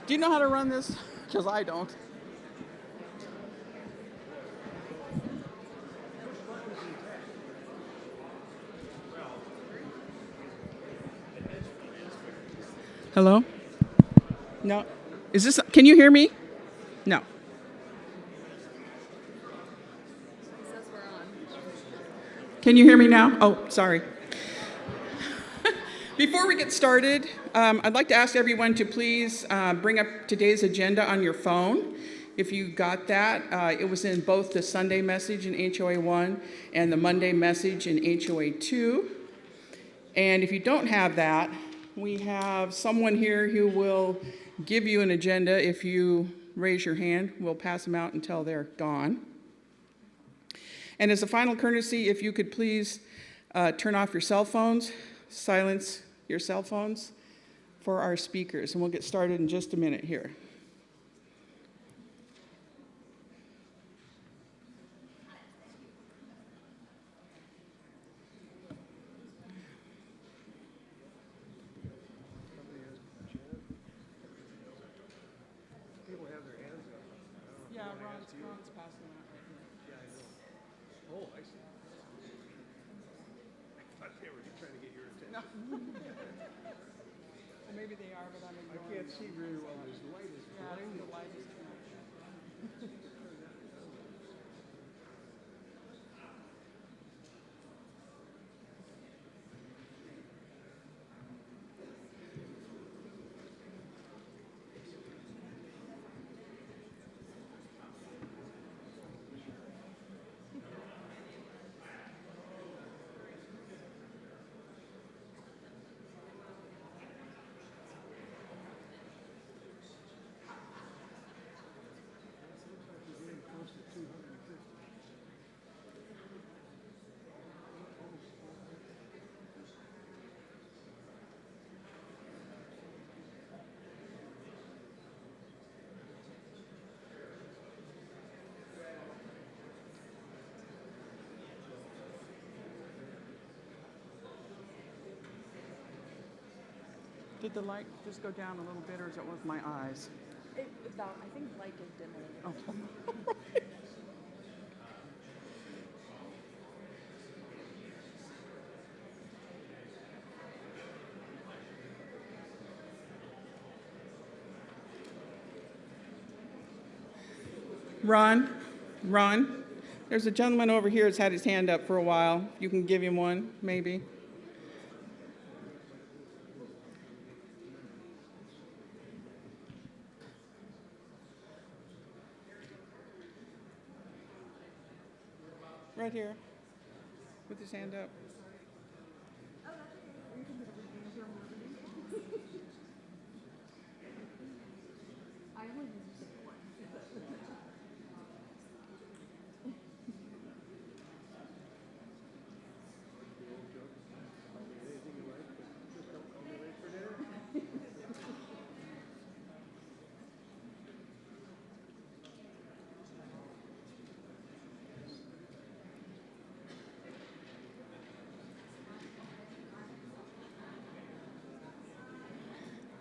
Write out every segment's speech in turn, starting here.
Do you know how to run this? Because I don't. Hello? No. Is this, can you hear me? No. Can you hear me now? Oh, sorry. Before we get started, I'd like to ask everyone to please bring up today's agenda on your phone. If you got that, it was in both the Sunday message in HOA 1 and the Monday message in HOA 2. And if you don't have that, we have someone here who will give you an agenda. If you raise your hand, we'll pass them out until they're gone. And as a final courtesy, if you could please turn off your cell phones, silence your cell phones for our speakers. And we'll get started in just a minute here. Maybe they are, but I'm ignoring. I can't see very well. This light is blinding. The light is too much. Did the light just go down a little bit, or is it with my eyes? I think light is dimming. Oh. Ron, there's a gentleman over here who's had his hand up for a while. You can give him one, maybe. Right here, with his hand up.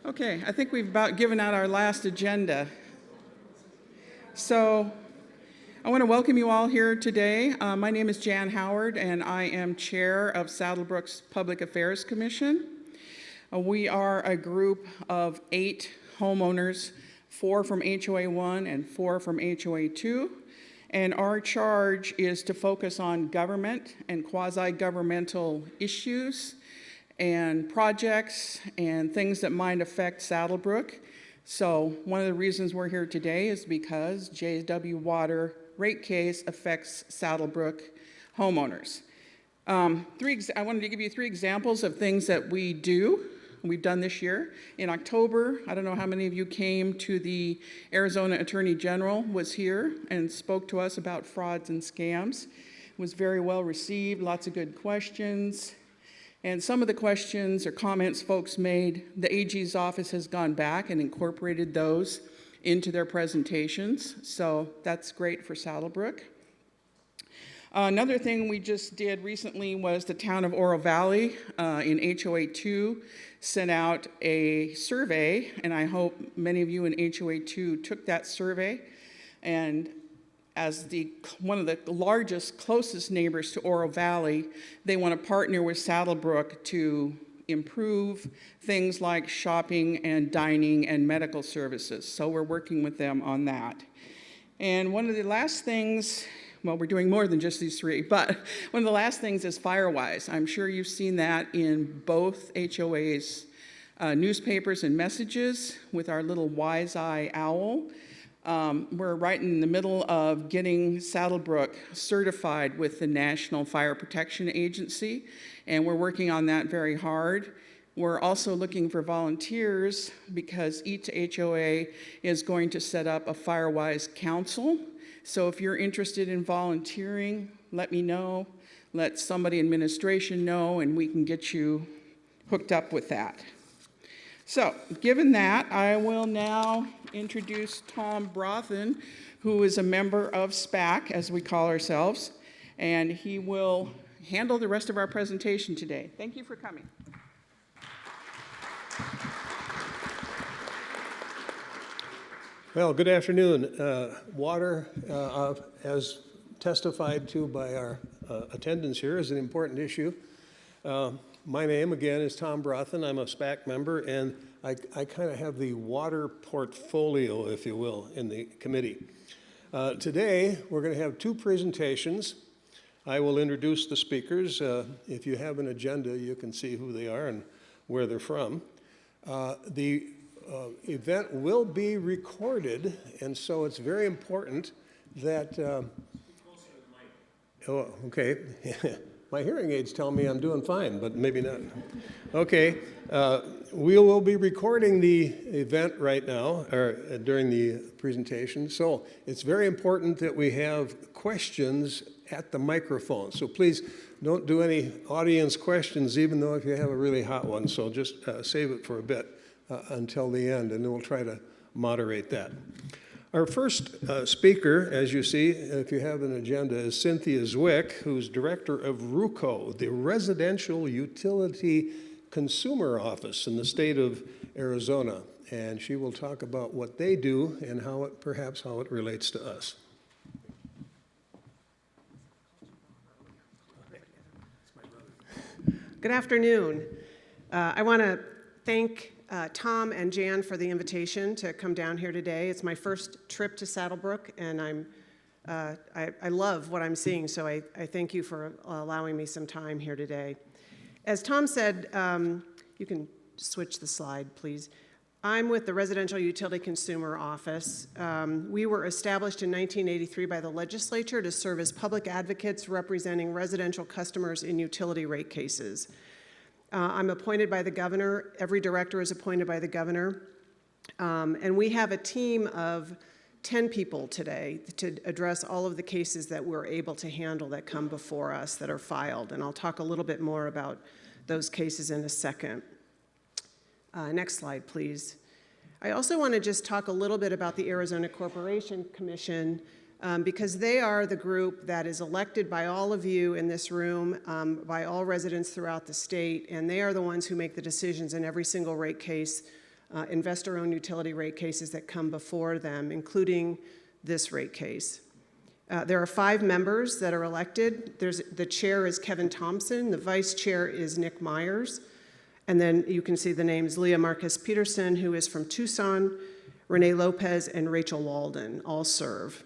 Okay, I think we've about given out our last agenda. So I want to welcome you all here today. My name is Jan Howard, and I am chair of Saddlebrook's Public Affairs Commission. We are a group of 8 homeowners, 4 from HOA 1 and 4 from HOA 2. And our charge is to focus on government and quasi-governmental issues and projects and things that might affect Saddlebrook. So one of the reasons we're here today is because JW Water rate case affects Saddlebrook homeowners. I wanted to give you 3 examples of things that we've done this year. In October, I don't know how many of you came to the Arizona Attorney General was here and spoke to us about frauds and scams. It was very well received, lots of good questions. And some of the questions or comments folks made, the AG's office has gone back and incorporated those into their presentations. So that's great for Saddlebrook. Another thing we just did recently was the town of Oro Valley in HOA2 sent out a survey, and I hope many of you in HOA2 took that survey. And as one of the largest, closest neighbors to Oro Valley, they want to partner with Saddlebrook to improve things like shopping and dining and medical services. So we're working with them on that. And one of the last things, well, we're doing more than just these three, but one of the last things is Firewise. I'm sure you've seen that in both HOA's newspapers and messages with our little wise eye owl. We're right in the middle of getting Saddlebrook certified with the National Fire Protection Agency, and we're working on that very hard. We're also looking for volunteers because each HOA is going to set up a Firewise Council. So if you're interested in volunteering, let me know, let somebody in administration know, and we can get you hooked up with that. So, given that, I will now introduce Tom Brothen, who is a member of SPAC, as we call ourselves, and he will handle the rest of our presentation today. Thank you for coming. Well, good afternoon. Water, as testified to by our attendance here, is an important issue. My name, again, is Tom Brothen. I'm a SPAC member, and I kind of have the water portfolio, if you will, in the committee. Today, we're going to have two presentations. I will introduce the speakers. If you have an agenda, you can see who they are and where they're from. The event will be recorded, and so it's very important that... oh, okay. My hearing aids tell me I'm doing fine, but maybe not. Okay, we will be recording the event right now, or during the presentation, so it's very important that we have questions at the microphone. So please don't do any audience questions, even though if you have a really hot one, so just save it for a bit until the end, and then we'll try to moderate that. Our first speaker, as you see, if you have an agenda, is Cynthia Zwick, who's director of AZRUCO, the Residential Utility Consumer Office in the state of Arizona. And she will talk about what they do and how it, perhaps how it relates to us. Good afternoon. I want to thank Tom and Jan for the invitation to come down here today. It's my first trip to Saddlebrook, and I love what I'm seeing, so I thank you for allowing me some time here today. As Tom said, you can switch the slide, please. I'm with the Residential Utility Consumer Office. We were established in 1983 by the legislature to serve as public advocates representing residential customers in utility rate cases. I'm appointed by the governor. Every director is appointed by the governor. And we have a team of 10 people today to address all of the cases that we're able to handle that come before us that are filed. And I'll talk a little bit more about those cases in a second. Next slide, please. I also want to just talk a little bit about the Arizona Corporation Commission because they are the group that is elected by all of you in this room, by all residents throughout the state, and they are the ones who make the decisions in every single rate case, investor-owned utility rate cases that come before them, including this rate case. There are 5 members that are elected. The chair is Kevin Thompson, the vice chair is Nick Myers, and then you can see the names Leah Marcus Peterson, who is from Tucson, Renee Lopez, and Rachel Walden all serve.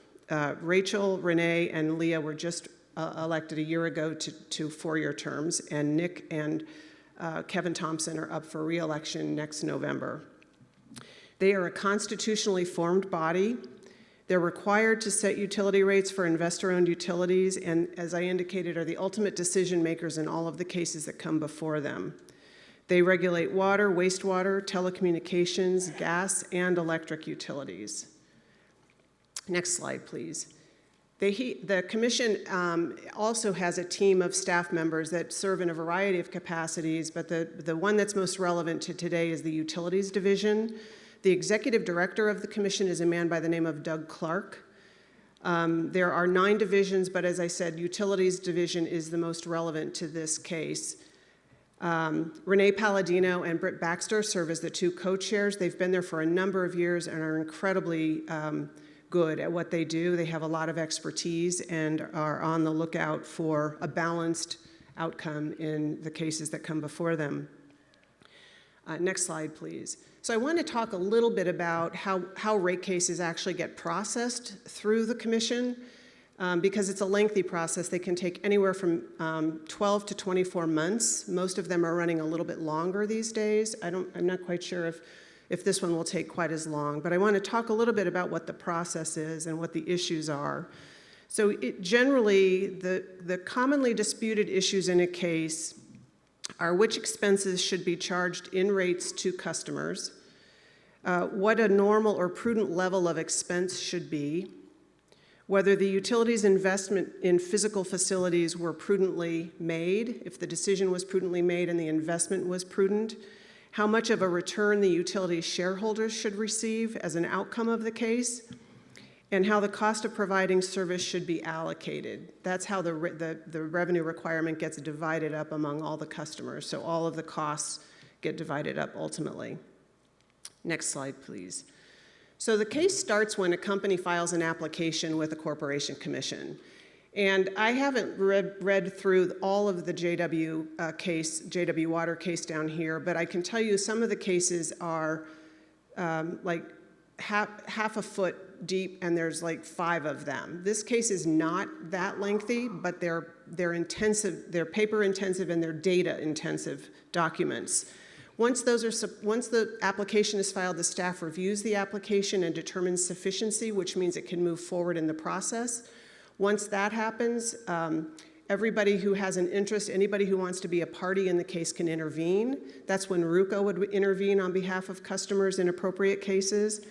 Rachel, Renee, and Leah were just elected a year ago to 4-year terms, and Nick and Kevin Thompson are up for re-election next November. They are a constitutionally formed body. They're required to set utility rates for investor-owned utilities, and as I indicated, are the ultimate decision makers in all of the cases that come before them. They regulate water, wastewater, telecommunications, gas, and electric utilities. Next slide, please. The commission also has a team of staff members that serve in a variety of capacities, but the one that's most relevant to today is the Utilities Division. The executive director of the commission is a man by the name of Doug Clark. There are 9 divisions, but as I said, Utilities Division is the most relevant to this case. Renee Palladino and Britt Baxter serve as the 2 co-chairs. They've been there for a number of years and are incredibly good at what they do. They have a lot of expertise and are on the lookout for a balanced outcome in the cases that come before them. Next slide, please. So I want to talk a little bit about how rate cases actually get processed through the commission. Because it's a lengthy process. They can take anywhere from 12 to 24 months. Most of them are running a little bit longer these days. I'm not quite sure if this one will take quite as long, but I want to talk a little bit about what the process is and what the issues are. So generally, the commonly disputed issues in a case are which expenses should be charged in rates to customers, what a normal or prudent level of expense should be, whether the utilities investment in physical facilities were prudently made, if the decision was prudently made and the investment was prudent, how much of a return the utility shareholders should receive as an outcome of the case, and how the cost of providing service should be allocated. That's how the revenue requirement gets divided up among all the customers, so all of the costs get divided up ultimately. Next slide, please. So the case starts when a company files an application with the Corporation Commission. And I haven't read through all of the JW Water case down here, but I can tell you some of the cases are like half a foot deep, and there's like 5 of them. This case is not that lengthy, but they're intensive, they're paper intensive, and they're data intensive documents. Once the application is filed, the staff reviews the application and determines sufficiency, which means it can move forward in the process. Once that happens, everybody who has an interest, anybody who wants to be a party in the case can intervene. That's when AZRUCO would intervene on behalf of customers in appropriate cases.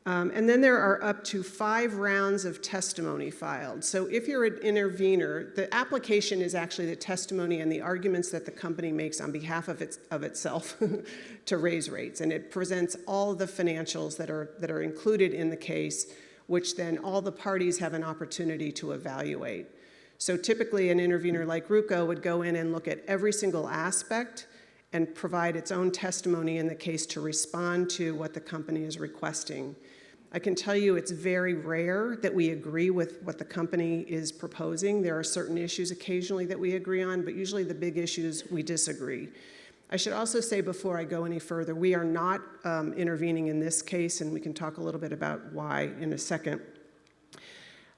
And then there are up to 5 rounds of testimony filed. So if you're an intervener, the application is actually the testimony and the arguments that the company makes on behalf of itself to raise rates. And it presents all of the financials that are included in the case, which then all the parties have an opportunity to evaluate. So typically an intervener like AZRUCO would go in and look at every single aspect and provide its own testimony in the case to respond to what the company is requesting. I can tell you it's very rare that we agree with what the company is proposing. There are certain issues occasionally that we agree on, but usually the big issues we disagree. I should also say before I go any further, we are not intervening in this case, and we can talk a little bit about why in a second.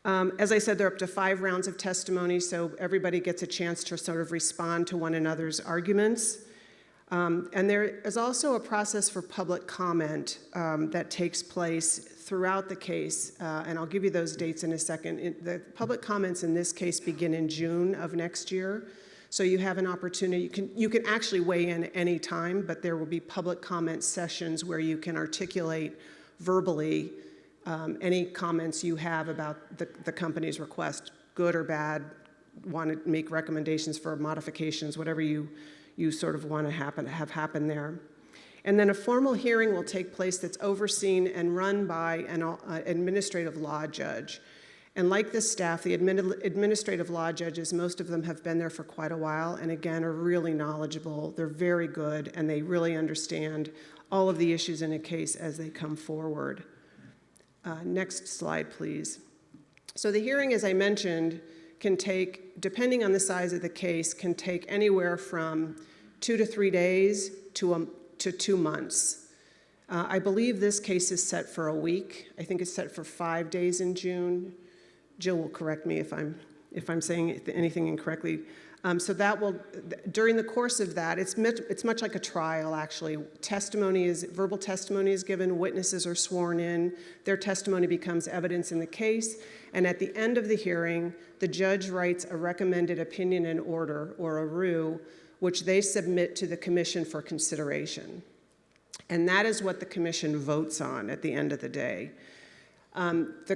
As I said, there are up to 5 rounds of testimony, so everybody gets a chance to sort of respond to one another's arguments. And there is also a process for public comment that takes place throughout the case, and I'll give you those dates in a second. The public comments in this case begin in June of next year, so you have an opportunity. You can actually weigh in any time, but there will be public comment sessions where you can articulate verbally any comments you have about the company's request, good or bad, want to make recommendations for modifications, whatever you sort of want to have happen there. And then a formal hearing will take place that's overseen and run by an administrative law judge. And like the staff, the administrative law judges, most of them have been there for quite a while, and again, are really knowledgeable. They're very good, and they really understand all of the issues in a case as they come forward. Next slide, please. So the hearing, as I mentioned, can take, depending on the size of the case, can take anywhere from 2 to 3 days to 2 months. I believe this case is set for a week. I think it's set for 5 days in June. Jill will correct me if I'm saying anything incorrectly. So that will, during the course of that, it's much like a trial, actually. Verbal testimony is given, witnesses are sworn in, their testimony becomes evidence in the case, and at the end of the hearing, the judge writes a recommended opinion and order, or a RU, which they submit to the commission for consideration. And that is what the commission votes on at the end of the day. The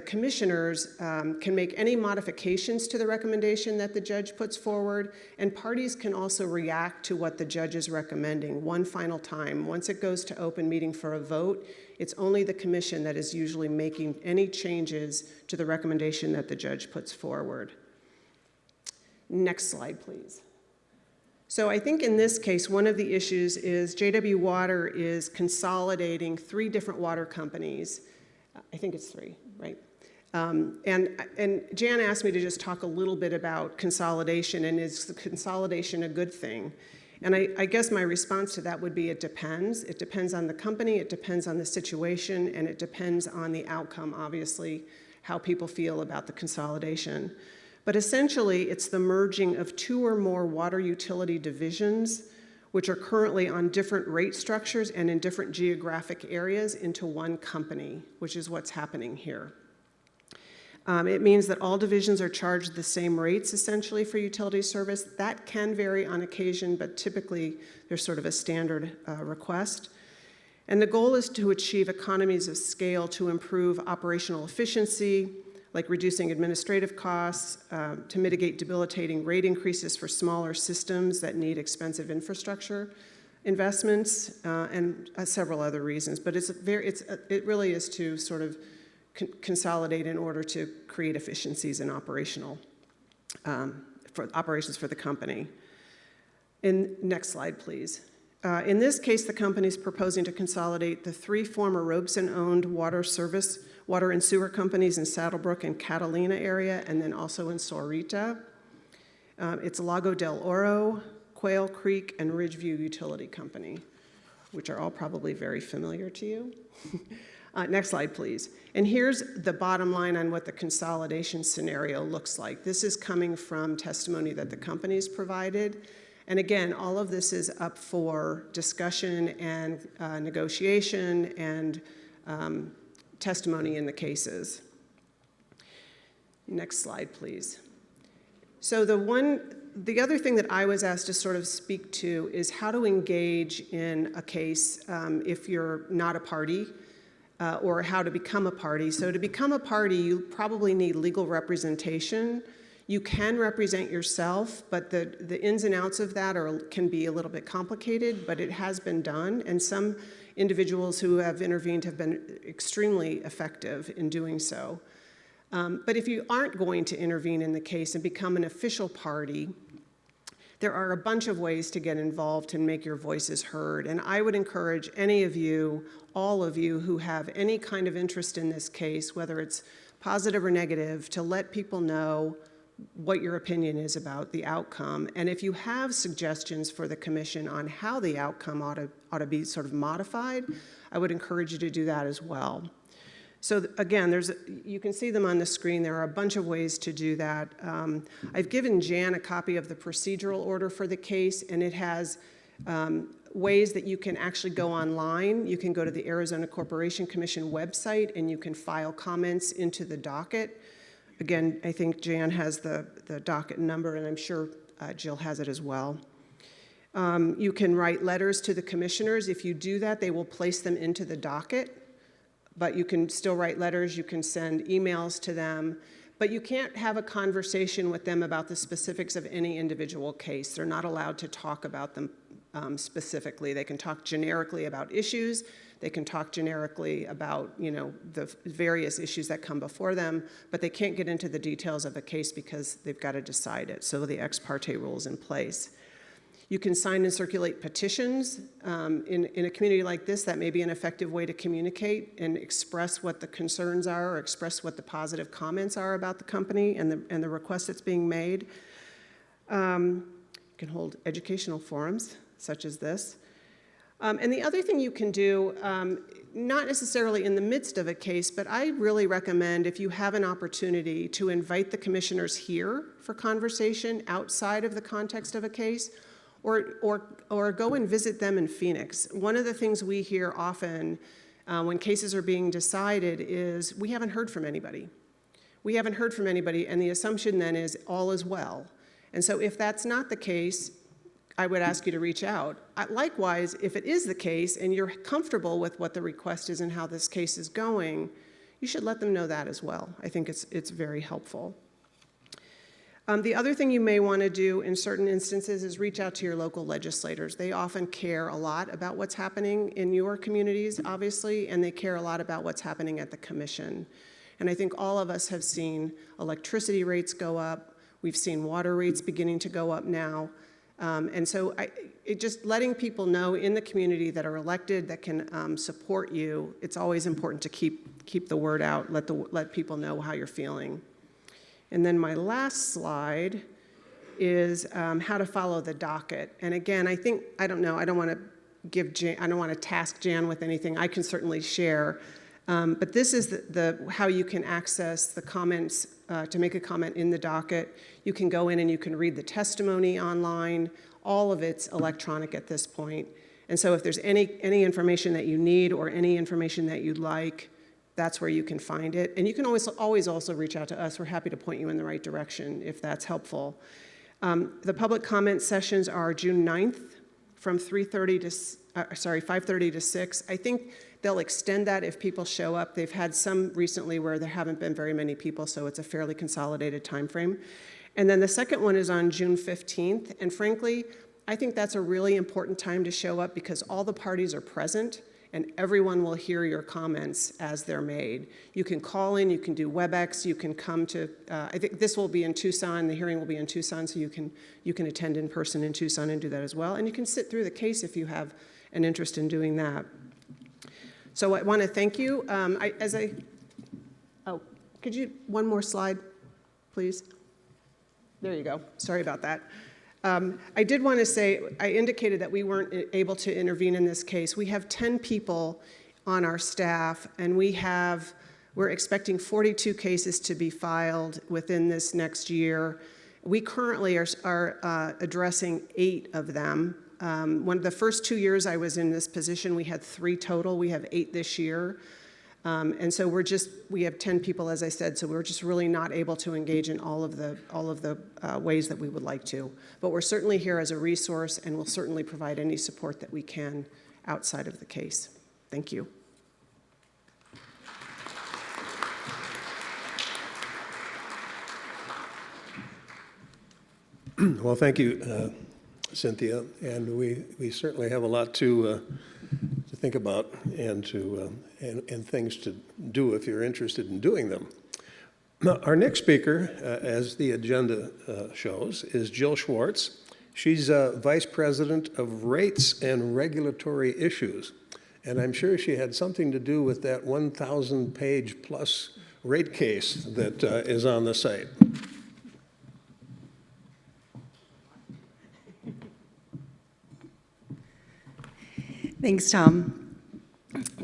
commissioners can make any modifications to the recommendation that the judge puts forward, and parties can also react to what the judge is recommending one final time. Once it goes to open meeting for a vote, it's only the commission that is usually making any changes to the recommendation that the judge puts forward. Next slide, please. So I think in this case, one of the issues is JW Water is consolidating 3 different water companies. I think it's 3, right? And Jan asked me to just talk a little bit about consolidation, and is consolidation a good thing? And I guess my response to that would be it depends. It depends on the company, it depends on the situation, and it depends on the outcome, obviously, how people feel about the consolidation. But essentially, it's the merging of 2 or more water utility divisions, which are currently on different rate structures and in different geographic areas, into one company, which is what's happening here. It means that all divisions are charged the same rates, essentially, for utility service. That can vary on occasion, but typically there's sort of a standard request. And the goal is to achieve economies of scale to improve operational efficiency, like reducing administrative costs, to mitigate debilitating rate increases for smaller systems that need expensive infrastructure investments, and several other reasons. But it really is to sort of consolidate in order to create efficiencies in operational for operations for the company. Next slide, please. In this case, the company is proposing to consolidate the 3 former Robeson-owned water and sewer companies in Saddlebrook and Catalina area, and then also in Sahuarita. It's Lago del Oro, Quail Creek, and Ridgeview Utility Company, which are all probably very familiar to you. Next slide, please. And here's the bottom line on what the consolidation scenario looks like. This is coming from testimony that the company's provided. And again, all of this is up for discussion and negotiation and testimony in the cases. Next slide, please. So the other thing that I was asked to sort of speak to is how to engage in a case if you're not a party, or how to become a party. So to become a party, you probably need legal representation. You can represent yourself, but the ins and outs of that can be a little bit complicated, but it has been done, and some individuals who have intervened have been extremely effective in doing so. But if you aren't going to intervene in the case and become an official party, there are a bunch of ways to get involved and make your voices heard. And I would encourage any of you, all of you who have any kind of interest in this case, whether it's positive or negative, to let people know what your opinion is about the outcome. And if you have suggestions for the commission on how the outcome ought to be sort of modified, I would encourage you to do that as well. So again, you can see them on the screen. There are a bunch of ways to do that. I've given Jan a copy of the procedural order for the case, and it has ways that you can actually go online. You can go to the Arizona Corporation Commission website, and you can file comments into the docket. Again, I think Jan has the docket number, and I'm sure Jill has it as well. You can write letters to the commissioners. If you do that, they will place them into the docket. But you can still write letters, you can send emails to them, but you can't have a conversation with them about the specifics of any individual case. They're not allowed to talk about them specifically. They can talk generically about issues, they can talk generically about, the various issues that come before them, but they can't get into the details of a case because they've got to decide it. So the ex parte rule is in place. You can sign and circulate petitions. In a community like this, that may be an effective way to communicate and express what the concerns are or express what the positive comments are about the company and the request that's being made. You can hold educational forums, such as this. And the other thing you can do, not necessarily in the midst of a case, but I really recommend if you have an opportunity to invite the commissioners here for conversation outside of the context of a case, or go and visit them in Phoenix. One of the things we hear often when cases are being decided is we haven't heard from anybody. We haven't heard from anybody, and the assumption then is all is well. And so if that's not the case, I would ask you to reach out. Likewise, if it is the case and you're comfortable with what the request is and how this case is going, you should let them know that as well. I think it's very helpful. The other thing you may want to do in certain instances is reach out to your local legislators. They often care a lot about what's happening in your communities, obviously, and they care a lot about what's happening at the commission. And I think all of us have seen electricity rates go up. We've seen water rates beginning to go up now. And so just letting people know in the community that are elected that can support you, it's always important to keep the word out, let people know how you're feeling. And then my last slide is how to follow the docket. And again, I don't want to task Jan with anything. I can certainly share. But this is how you can access the comments to make a comment in the docket. You can go in and you can read the testimony online. All of it's electronic at this point. And so if there's any information that you need or any information that you'd like, that's where you can find it. And you can always also reach out to us. We're happy to point you in the right direction if that's helpful. The public comment sessions are June 9th from 5:30 to 6. I think they'll extend that if people show up. They've had some recently where there haven't been very many people, so it's a fairly consolidated time frame. And then the second one is on June 15th. And frankly, I think that's a really important time to show up because all the parties are present and everyone will hear your comments as they're made. You can call in, you can do WebEx, you can come to, I think this will be in Tucson, the hearing will be in Tucson, so you can attend in person in Tucson and do that as well. And you can sit through the case if you have an interest in doing that. So I want to thank you. Could you, one more slide, please? There you go, sorry about that. I did want to say, I indicated that we weren't able to intervene in this case. We have 10 people on our staff, and we're expecting 42 cases to be filed within this next year. We currently are addressing 8 of them. One of the first 2 years I was in this position, we had 3 total. We have 8 this year. And so we have 10 people, as I said, so we're just really not able to engage in all of the ways that we would like to. But we're certainly here as a resource, and we'll certainly provide any support that we can outside of the case. Thank you. Well, thank you, Cynthia, and we certainly have a lot to think about and things to do if you're interested in doing them. Now, our next speaker, as the agenda shows, is Jill Schwartz. She's Vice President of Rates and Regulatory Issues, and I'm sure she had something to do with that 1,000-page plus rate case that is on the site. Thanks, Tom.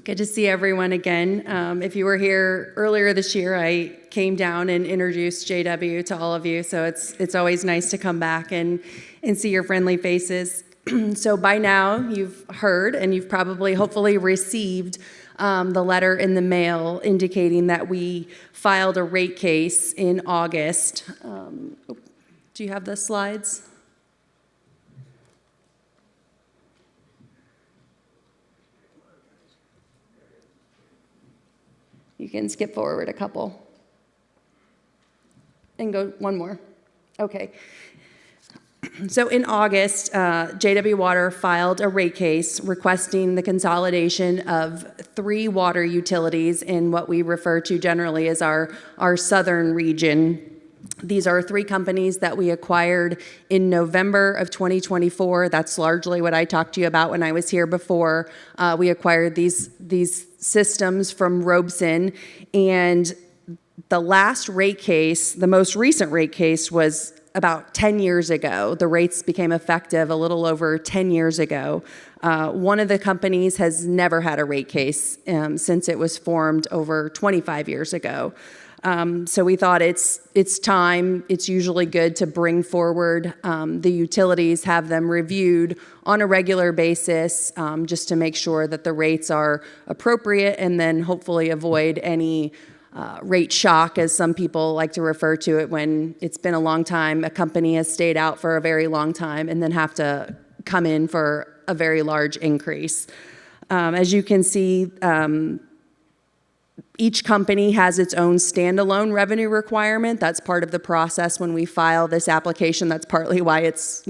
Good to see everyone again. If you were here earlier this year, I came down and introduced JW to all of you, so it's always nice to come back and see your friendly faces. So by now, you've heard and you've probably hopefully received the letter in the mail indicating that we filed a rate case in August. Do you have the slides? You can skip forward a couple and go one more. Okay. So in August, JW Water filed a rate case requesting the consolidation of 3 water utilities in what we refer to generally as our southern region. These are 3 companies that we acquired in November of 2024. That's largely what I talked to you about when I was here before. We acquired these systems from Robeson, and the last rate case, the most recent rate case, was about 10 years ago. The rates became effective a little over 10 years ago. One of the companies has never had a rate case since it was formed over 25 years ago. So we thought it's time. It's usually good to bring forward the utilities, have them reviewed on a regular basis, just to make sure that the rates are appropriate, and then hopefully avoid any rate shock, as some people like to refer to it, when it's been a long time, a company has stayed out for a very long time and then have to come in for a very large increase. As you can see, each company has its own standalone revenue requirement. That's part of the process when we file this application. That's partly why it's,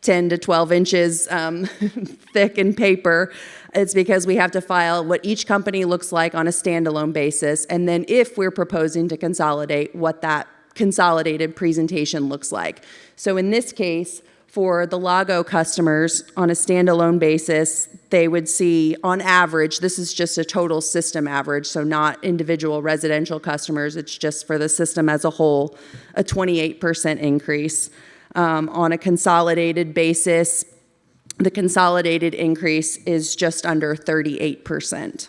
10 to 12 inches thick in paper. It's because we have to file what each company looks like on a standalone basis, and then if we're proposing to consolidate, what that consolidated presentation looks like. So in this case, for the Lago customers on a standalone basis, they would see on average, this is just a total system average, so not individual residential customers, it's just for the system as a whole, a 28% increase. On a consolidated basis, the consolidated increase is just under 38%.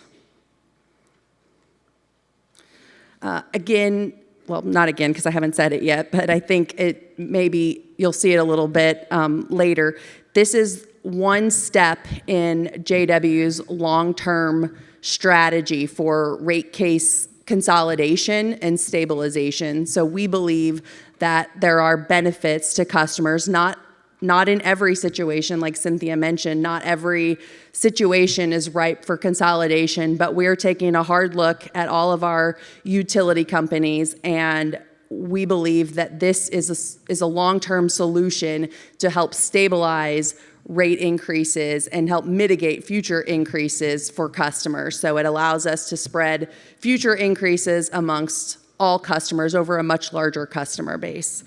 Again, well, not again, because I haven't said it yet, but I think it maybe you'll see it a little bit later. This is one step in JW's long-term strategy for rate case consolidation and stabilization. So we believe that there are benefits to customers, not in every situation, like Cynthia mentioned, not every situation is ripe for consolidation, but we're taking a hard look at all of our utility companies, and we believe that this is a long-term solution to help stabilize rate increases and help mitigate future increases for customers. So it allows us to spread future increases amongst all customers over a much larger customer base.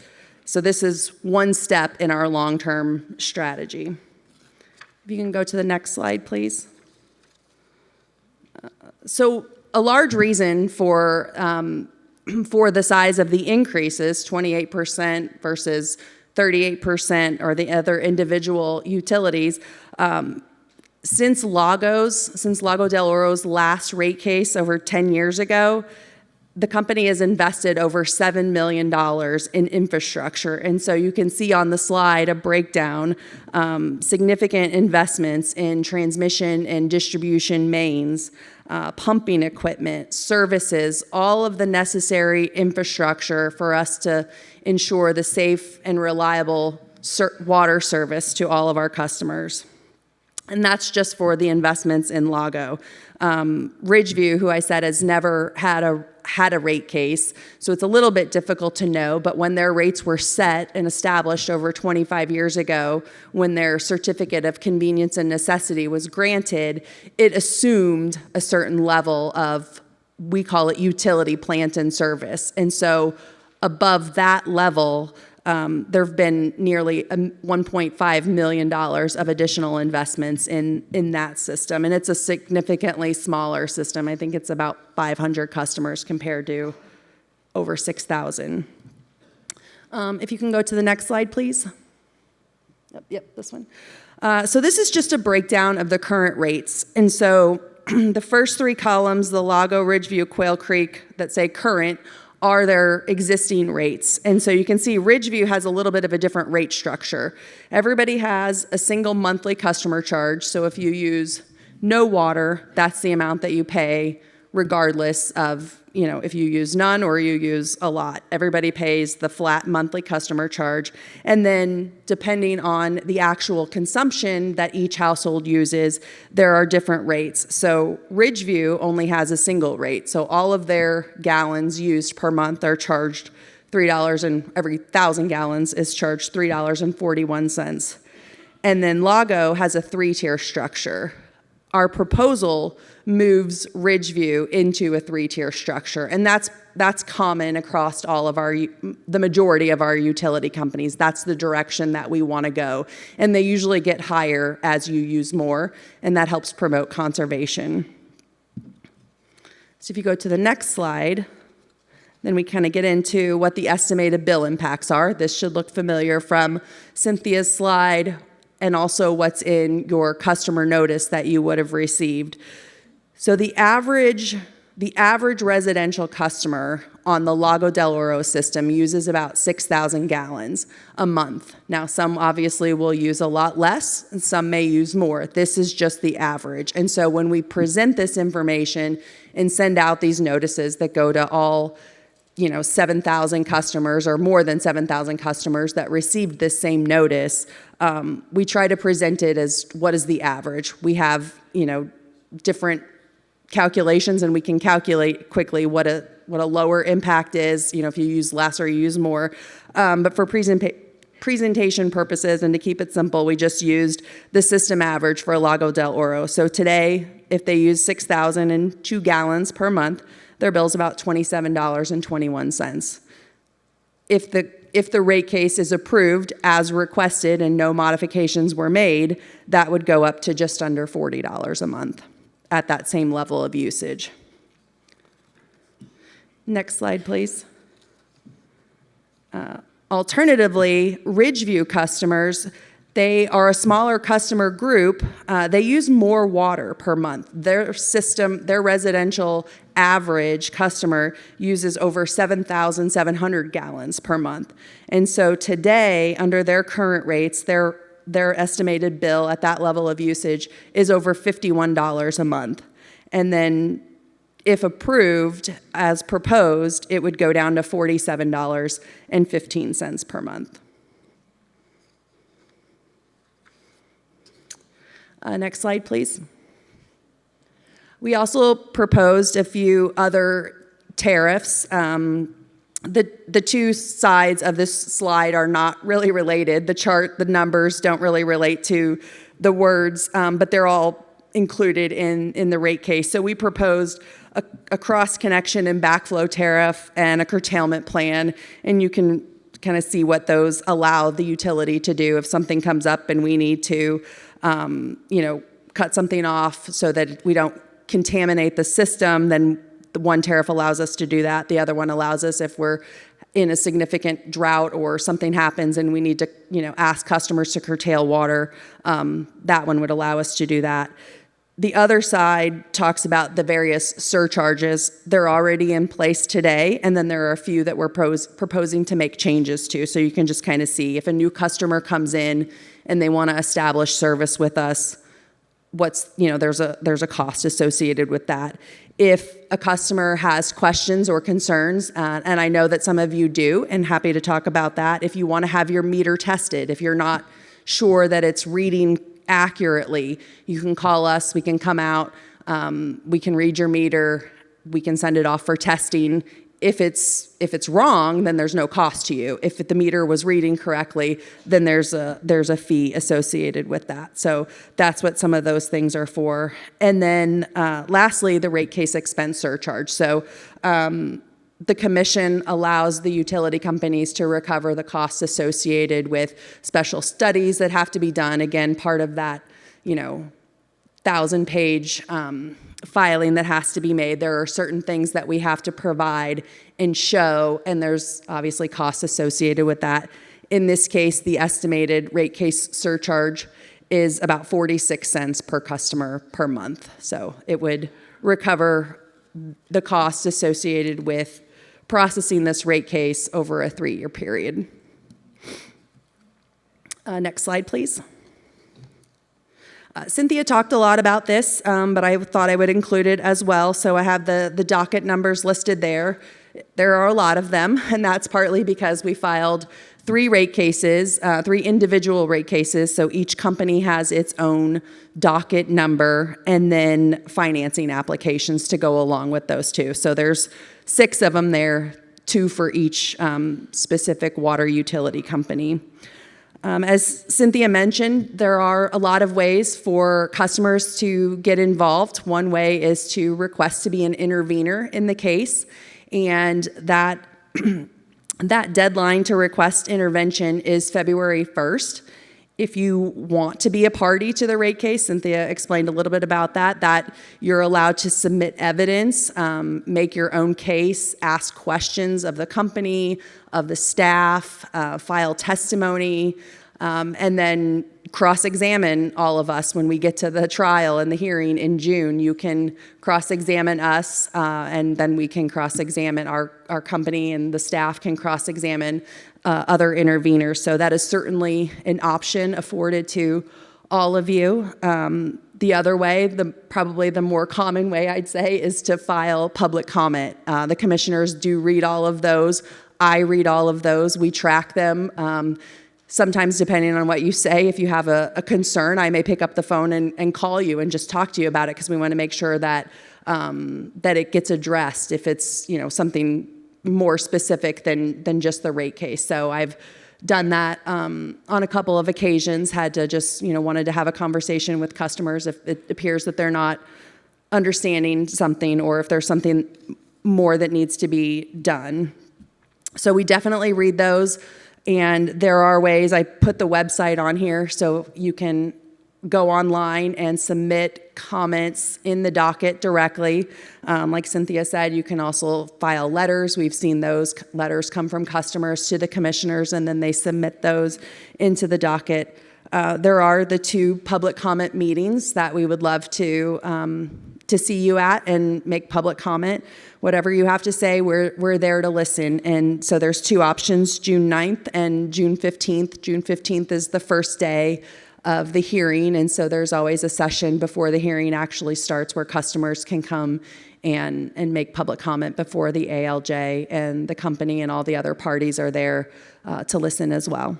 So this is one step in our long-term strategy. If you can go to the next slide, please. So a large reason for the size of the increases, 28% versus 38%, or the other individual utilities, since Lago del Oro's last rate case over 10 years ago, the company has invested over $7 million in infrastructure. And so you can see on the slide a breakdown, significant investments in transmission and distribution mains, pumping equipment, services, all of the necessary infrastructure for us to ensure the safe and reliable water service to all of our customers. And that's just for the investments in Lago. Ridgeview, who I said has never had a rate case, so it's a little bit difficult to know, but when their rates were set and established over 25 years ago, when their certificate of convenience and necessity was granted, it assumed a certain level of, we call it utility plant and service. And so above that level, there have been nearly $1.5 million of additional investments in that system, and it's a significantly smaller system. I think it's about 500 customers compared to over 6,000. If you can go to the next slide, please. Yep, this one. So this is just a breakdown of the current rates, and so the first three columns, the Lago, Ridgeview, Quail Creek, that say current, are their existing rates. And so you can see Ridgeview has a little bit of a different rate structure. Everybody has a single monthly customer charge. So if you use no water, that's the amount that you pay regardless of, if you use none or you use a lot. Everybody pays the flat monthly customer charge. And then depending on the actual consumption that each household uses, there are different rates. So Ridgeview only has a single rate. So all of their gallons used per month are charged $3, and every 1,000 gallons is charged $3.41. And then Lago has a 3-tier structure. Our proposal moves Ridgeview into a 3-tier structure, and that's common across all of the majority of our utility companies. That's the direction that we want to go, and they usually get higher as you use more, and that helps promote conservation. So if you go to the next slide, then we kind of get into what the estimated bill impacts are. This should look familiar from Cynthia's slide, and also what's in your customer notice that you would have received. So the average The average residential customer on the Lago del Oro system uses about 6,000 gallons a month. Now, some obviously will use a lot less, and some may use more. This is just the average. And so when we present this information and send out these notices that go to all 7,000 customers or more than 7,000 customers that received this same notice, we try to present it as what is the average. We have, different calculations, and we can calculate quickly what a lower impact is, if you use less or you use more. But for presentation purposes and to keep it simple, we just used the system average for Lago del Oro. So today, if they use 6,002 gallons per month, their bill's about $27.21. If the rate case is approved as requested and no modifications were made, that would go up to just under $40 a month at that same level of usage. Next slide, please. Alternatively, Ridgeview customers, they are a smaller customer group. They use more water per month. Their residential average customer uses over 7,700 gallons per month. And so today, under their current rates, their estimated bill at that level of usage is over $51 a month. And then if approved as proposed, it would go down to $47.15 per month. Next slide, please. We also proposed a few other tariffs. The two sides of this slide are not really related. The numbers don't really relate to the words, but they're all included in the rate case. So we proposed a cross-connection and backflow tariff and a curtailment plan, and you can kind of see what those allow the utility to do if something comes up and we need to, cut something off so that we don't contaminate the system. Then the one tariff allows us to do that. The other one allows us if we're in a significant drought or something happens and we need to, ask customers to curtail water. That one would allow us to do that. The other side talks about the various surcharges. They're already in place today, and then there are a few that we're proposing to make changes to. So you can just kind of see if a new customer comes in and they want to establish service with us, there's a cost associated with that. If a customer has questions or concerns, and I know that some of you do, and happy to talk about that, if you want to have your meter tested, if you're not sure that it's reading accurately, you can call us, we can come out, we can read your meter, we can send it off for testing. If it's wrong, then there's no cost to you. If the meter was reading correctly, then there's a fee associated with that. So that's what some of those things are for. And then lastly, the rate case expense surcharge. So the commission allows the utility companies to recover the costs associated with special studies that have to be done. Again, part of that, 1,000-page filing that has to be made. There are certain things that we have to provide and show, and there's obviously costs associated with that. In this case, the estimated rate case surcharge is about 46 cents per customer per month. So it would recover the costs associated with processing this rate case over a 3-year period. Next slide, please. Cynthia talked a lot about this, but I thought I would include it as well. So I have the docket numbers listed there. There are a lot of them, and that's partly because we filed 3 rate cases, 3 individual rate cases, so each company has its own docket number, and then financing applications to go along with those 2. So there's 6 of them there, 2 for each specific water utility company. As Cynthia mentioned, there are a lot of ways for customers to get involved. One way is to request to be an intervener in the case, and that deadline to request intervention is February 1st. If you want to be a party to the rate case, Cynthia explained a little bit about that you're allowed to submit evidence, make your own case, ask questions of the company, of the staff, file testimony. and then cross-examine all of us when we get to the trial and the hearing in June. You can cross-examine us, and then we can cross-examine our company, and the staff can cross-examine other interveners. So that is certainly an option afforded to all of you. The other way, probably the more common way, I'd say, is to file public comment. The commissioners do read all of those. I read all of those. We track them. Sometimes, depending on what you say, if you have a concern, I may pick up the phone and call you and just talk to you about it, because we want to make sure that that it gets addressed if it's, you know, something more specific than just the rate case. So I've done that on a couple of occasions, had to just, you know, wanted to have a conversation with customers if it appears that they're not understanding something, or if there's something more that needs to be done. So we definitely read those. And there are ways, I put the website on here so you can go online and submit comments in the docket directly. Like Cynthia said, you can also file letters. We've seen those letters come from customers to the commissioners, and then they submit those into the docket. There are the 2 public comment meetings that we would love to see you at and make public comment. Whatever you have to say, we're there to listen. And so there's 2 options, June 9th and June 15th. June 15th is the first day of the hearing, and so there's always a session before the hearing actually starts where customers can come and make public comment before the ALJ, and the company and all the other parties are there to listen as well.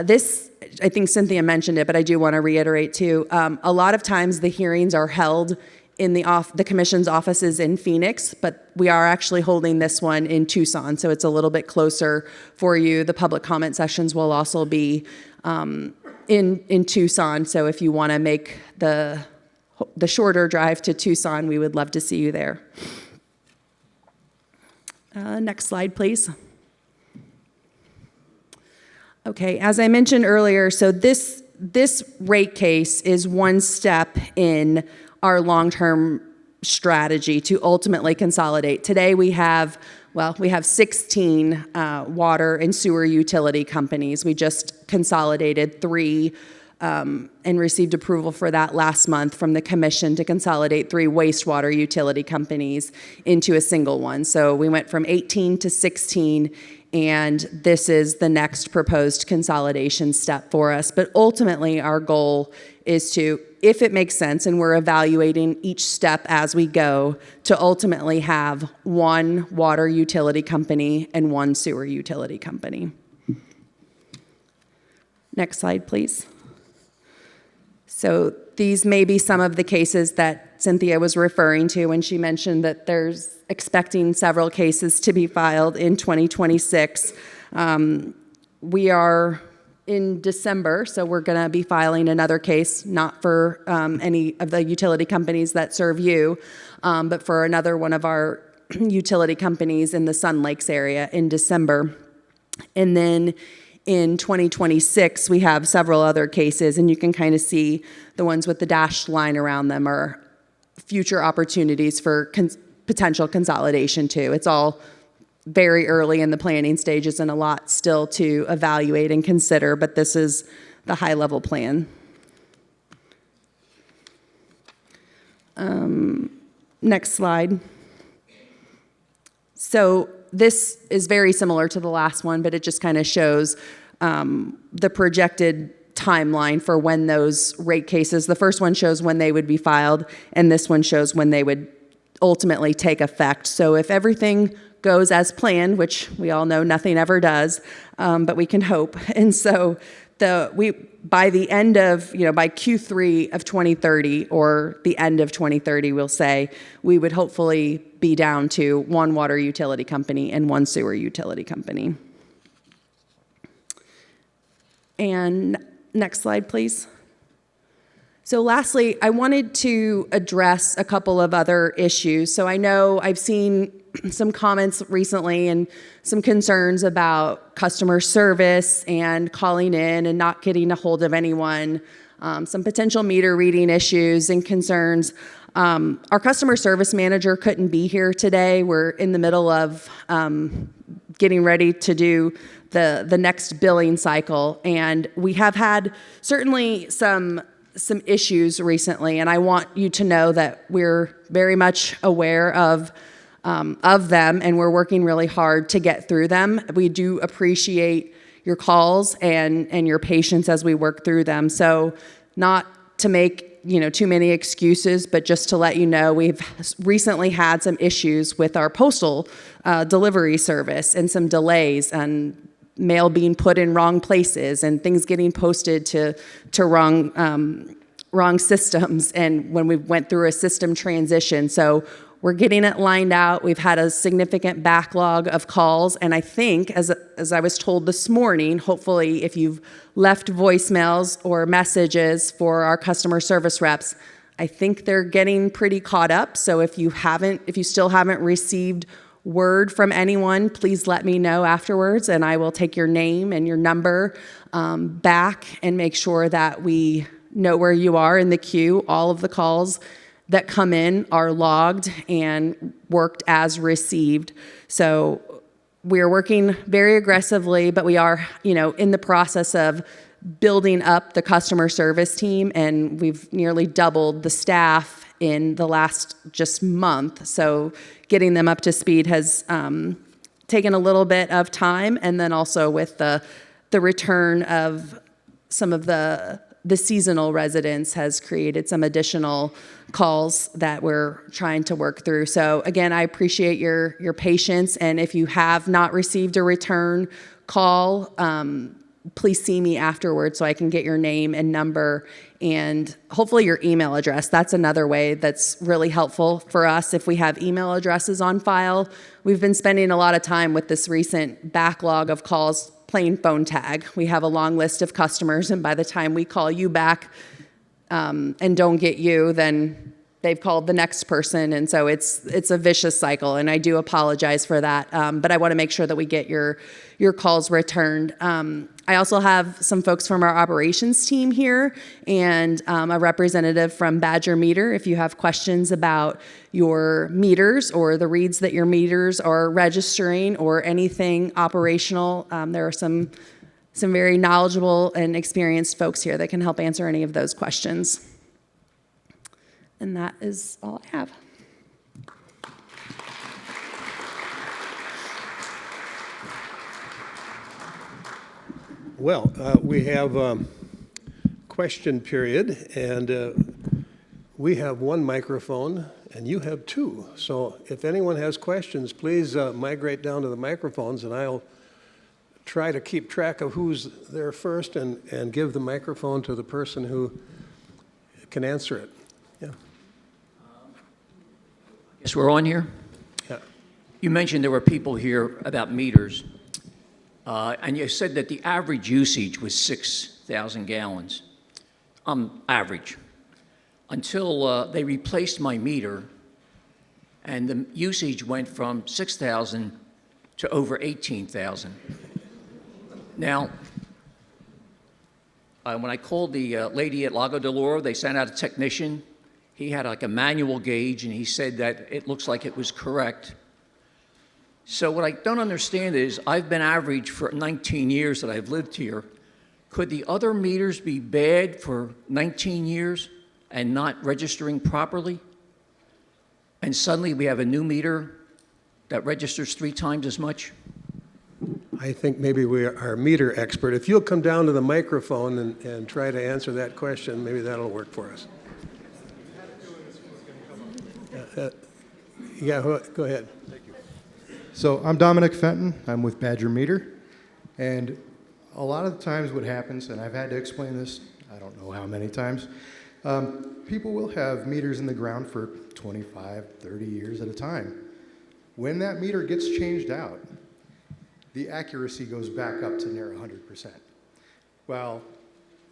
This, I think Cynthia mentioned it, but I do want to reiterate too, a lot of times the hearings are held in the commission's offices in Phoenix, but we are actually holding this one in Tucson, so it's a little bit closer for you. The public comment sessions will also be in Tucson, so if you want to make the shorter drive to Tucson, we would love to see you there. Next slide, please. Okay, as I mentioned earlier, so this rate case is one step in our long-term strategy to ultimately consolidate. Today we have 16 water and sewer utility companies. We just consolidated 3 and received approval for that last month from the commission to consolidate 3 wastewater utility companies into a single one. So we went from 18 to 16, and this is the next proposed consolidation step for us. But ultimately, our goal is to, if it makes sense, and we're evaluating each step as we go, to ultimately have 1 water utility company and 1 sewer utility company. Next slide, please. So these may be some of the cases that Cynthia was referring to when she mentioned that there's expecting several cases to be filed in 2026. We are in December, so we're going to be filing another case, not for any of the utility companies that serve you, but for another one of our utility companies in the Sun Lakes area in December. And then in 2026, we have several other cases, and you can kind of see the ones with the dashed line around them are future opportunities for potential consolidation too. It's all very early in the planning stages and a lot still to evaluate and consider, but this is the high-level plan. Next slide. So this is very similar to the last one, but it just kind of shows the projected timeline for when those rate cases, the first one shows when they would be filed, and this one shows when they would ultimately take effect. So if everything goes as planned, which we all know nothing ever does, but we can hope. And so by the end of, by Q3 of 2030 or the end of 2030, we'll say, we would hopefully be down to 1 water utility company and 1 sewer utility company. And next slide, please. So lastly, I wanted to address a couple of other issues. So I know I've seen some comments recently and some concerns about customer service and calling in and not getting a hold of anyone, some potential meter reading issues and concerns. Our customer service manager couldn't be here today. We're in the middle of getting ready to do the next billing cycle. And we have had certainly some issues recently, and I want you to know that we're very much aware of them, and we're working really hard to get through them. We do appreciate your calls and your patience as we work through them. So not to make too many excuses, but just to let you know, we've recently had some issues with our postal delivery service and some delays and mail being put in wrong places and things getting posted to wrong systems, and when we went through a system transition. So we're getting it lined out. We've had a significant backlog of calls, and I think, as I was told this morning, hopefully if you've left voicemails or messages for our customer service reps, I think they're getting pretty caught up. So if you still haven't received word from anyone, please let me know afterwards, and I will take your name and your number back and make sure that we know where you are in the queue. All of the calls that come in are logged and worked as received. So we're working very aggressively, but we are, in the process of building up the customer service team, and we've nearly doubled the staff in the last just month. So getting them up to speed has taken a little bit of time, and then also with the return of some of the seasonal residents has created some additional calls that we're trying to work through. So again, I appreciate your patience, and if you have not received a return call, please see me afterwards so I can get your name and number and hopefully your email address. That's another way that's really helpful for us if we have email addresses on file. We've been spending a lot of time with this recent backlog of calls playing phone tag. We have a long list of customers, and by the time we call you back and don't get you, then they've called the next person, and so it's a vicious cycle, and I do apologize for that, but I want to make sure that we get your calls returned. I also have some folks from our operations team here and a representative from Badger Meter. If you have questions about your meters or the reads that your meters are registering or anything operational, there are some very knowledgeable and experienced folks here that can help answer any of those questions. And that is all I have. Well, we have question period, and we have one microphone, and you have two. So if anyone has questions, please migrate down to the microphones, and I'll try to keep track of who's there first and give the microphone to the person who can answer it. Yeah. Yes, we're on here. Yeah. You mentioned there were people here about meters, and you said that the average usage was 6,000 gallons, average, until they replaced my meter, and the usage went from 6,000 to over 18,000. Now, when I called the lady at Lago d'Oro, they sent out a technician. He had like a manual gauge, and he said that it looks like it was correct. So what I don't understand is I've been average for 19 years that I've lived here. Could the other meters be bad for 19 years and not registering properly? And suddenly we have a new meter that registers 3 times as much? I think maybe we are our meter expert. If you'll come down to the microphone and try to answer that question, maybe that'll work for us. Yeah, go ahead. Thank you. So I'm Dominic Fenton. I'm with Badger Meter. And a lot of the times what happens, and I've had to explain this, I don't know how many times, people will have meters in the ground for 25, 30 years at a time. When that meter gets changed out, the accuracy goes back up to near 100%. Well,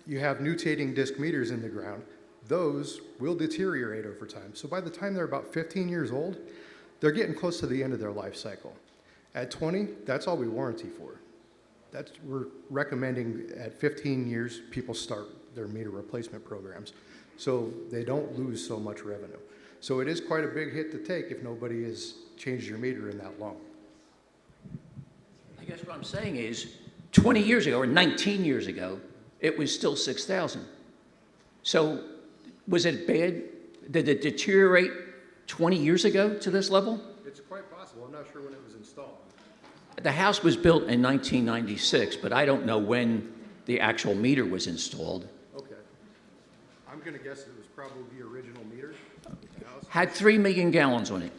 you have nutating disc meters in the ground, those will deteriorate over time. So by the time they're about 15 years old, they're getting close to the end of their life cycle. At 20, that's all we warranty for. We're recommending at 15 years, people start their meter replacement programs so they don't lose so much revenue. So it is quite a big hit to take if nobody has changed your meter in that long. guess what I'm saying is, 20 years ago, or 19 years ago, it was still 6,000. So was it bad? Did it deteriorate 20 years ago to this level? It's quite possible. I'm not sure when it was installed. The house was built in 1996, but I don't know when the actual meter was installed. Okay. I'm going to guess it was probably the original meter of the house. Had 3 million gallons on it.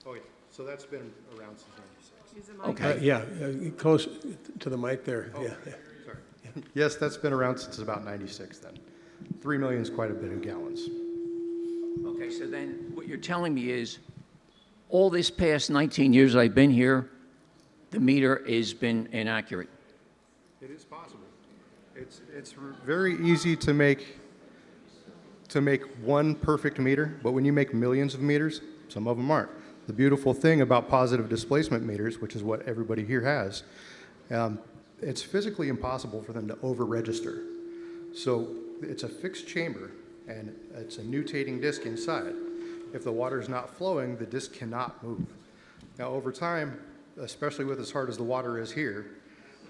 Oh, yeah. So that's been around since 96. Okay. Yeah, close to the mic there, yeah. Sorry. Yes, that's been around since about 96 then. 3 million is quite a bit of gallons. Okay, so then what you're telling me is all this past 19 years that I've been here, the meter has been inaccurate. It is possible. It's very easy to make one perfect meter, but when you make millions of meters, some of them aren't. The beautiful thing about positive displacement meters, which is what everybody here has, it's physically impossible for them to over-register. So it's a fixed chamber, and it's a nutating disc inside. If the water is not flowing, the disc cannot move. Now, over time, especially with as hard as the water is here,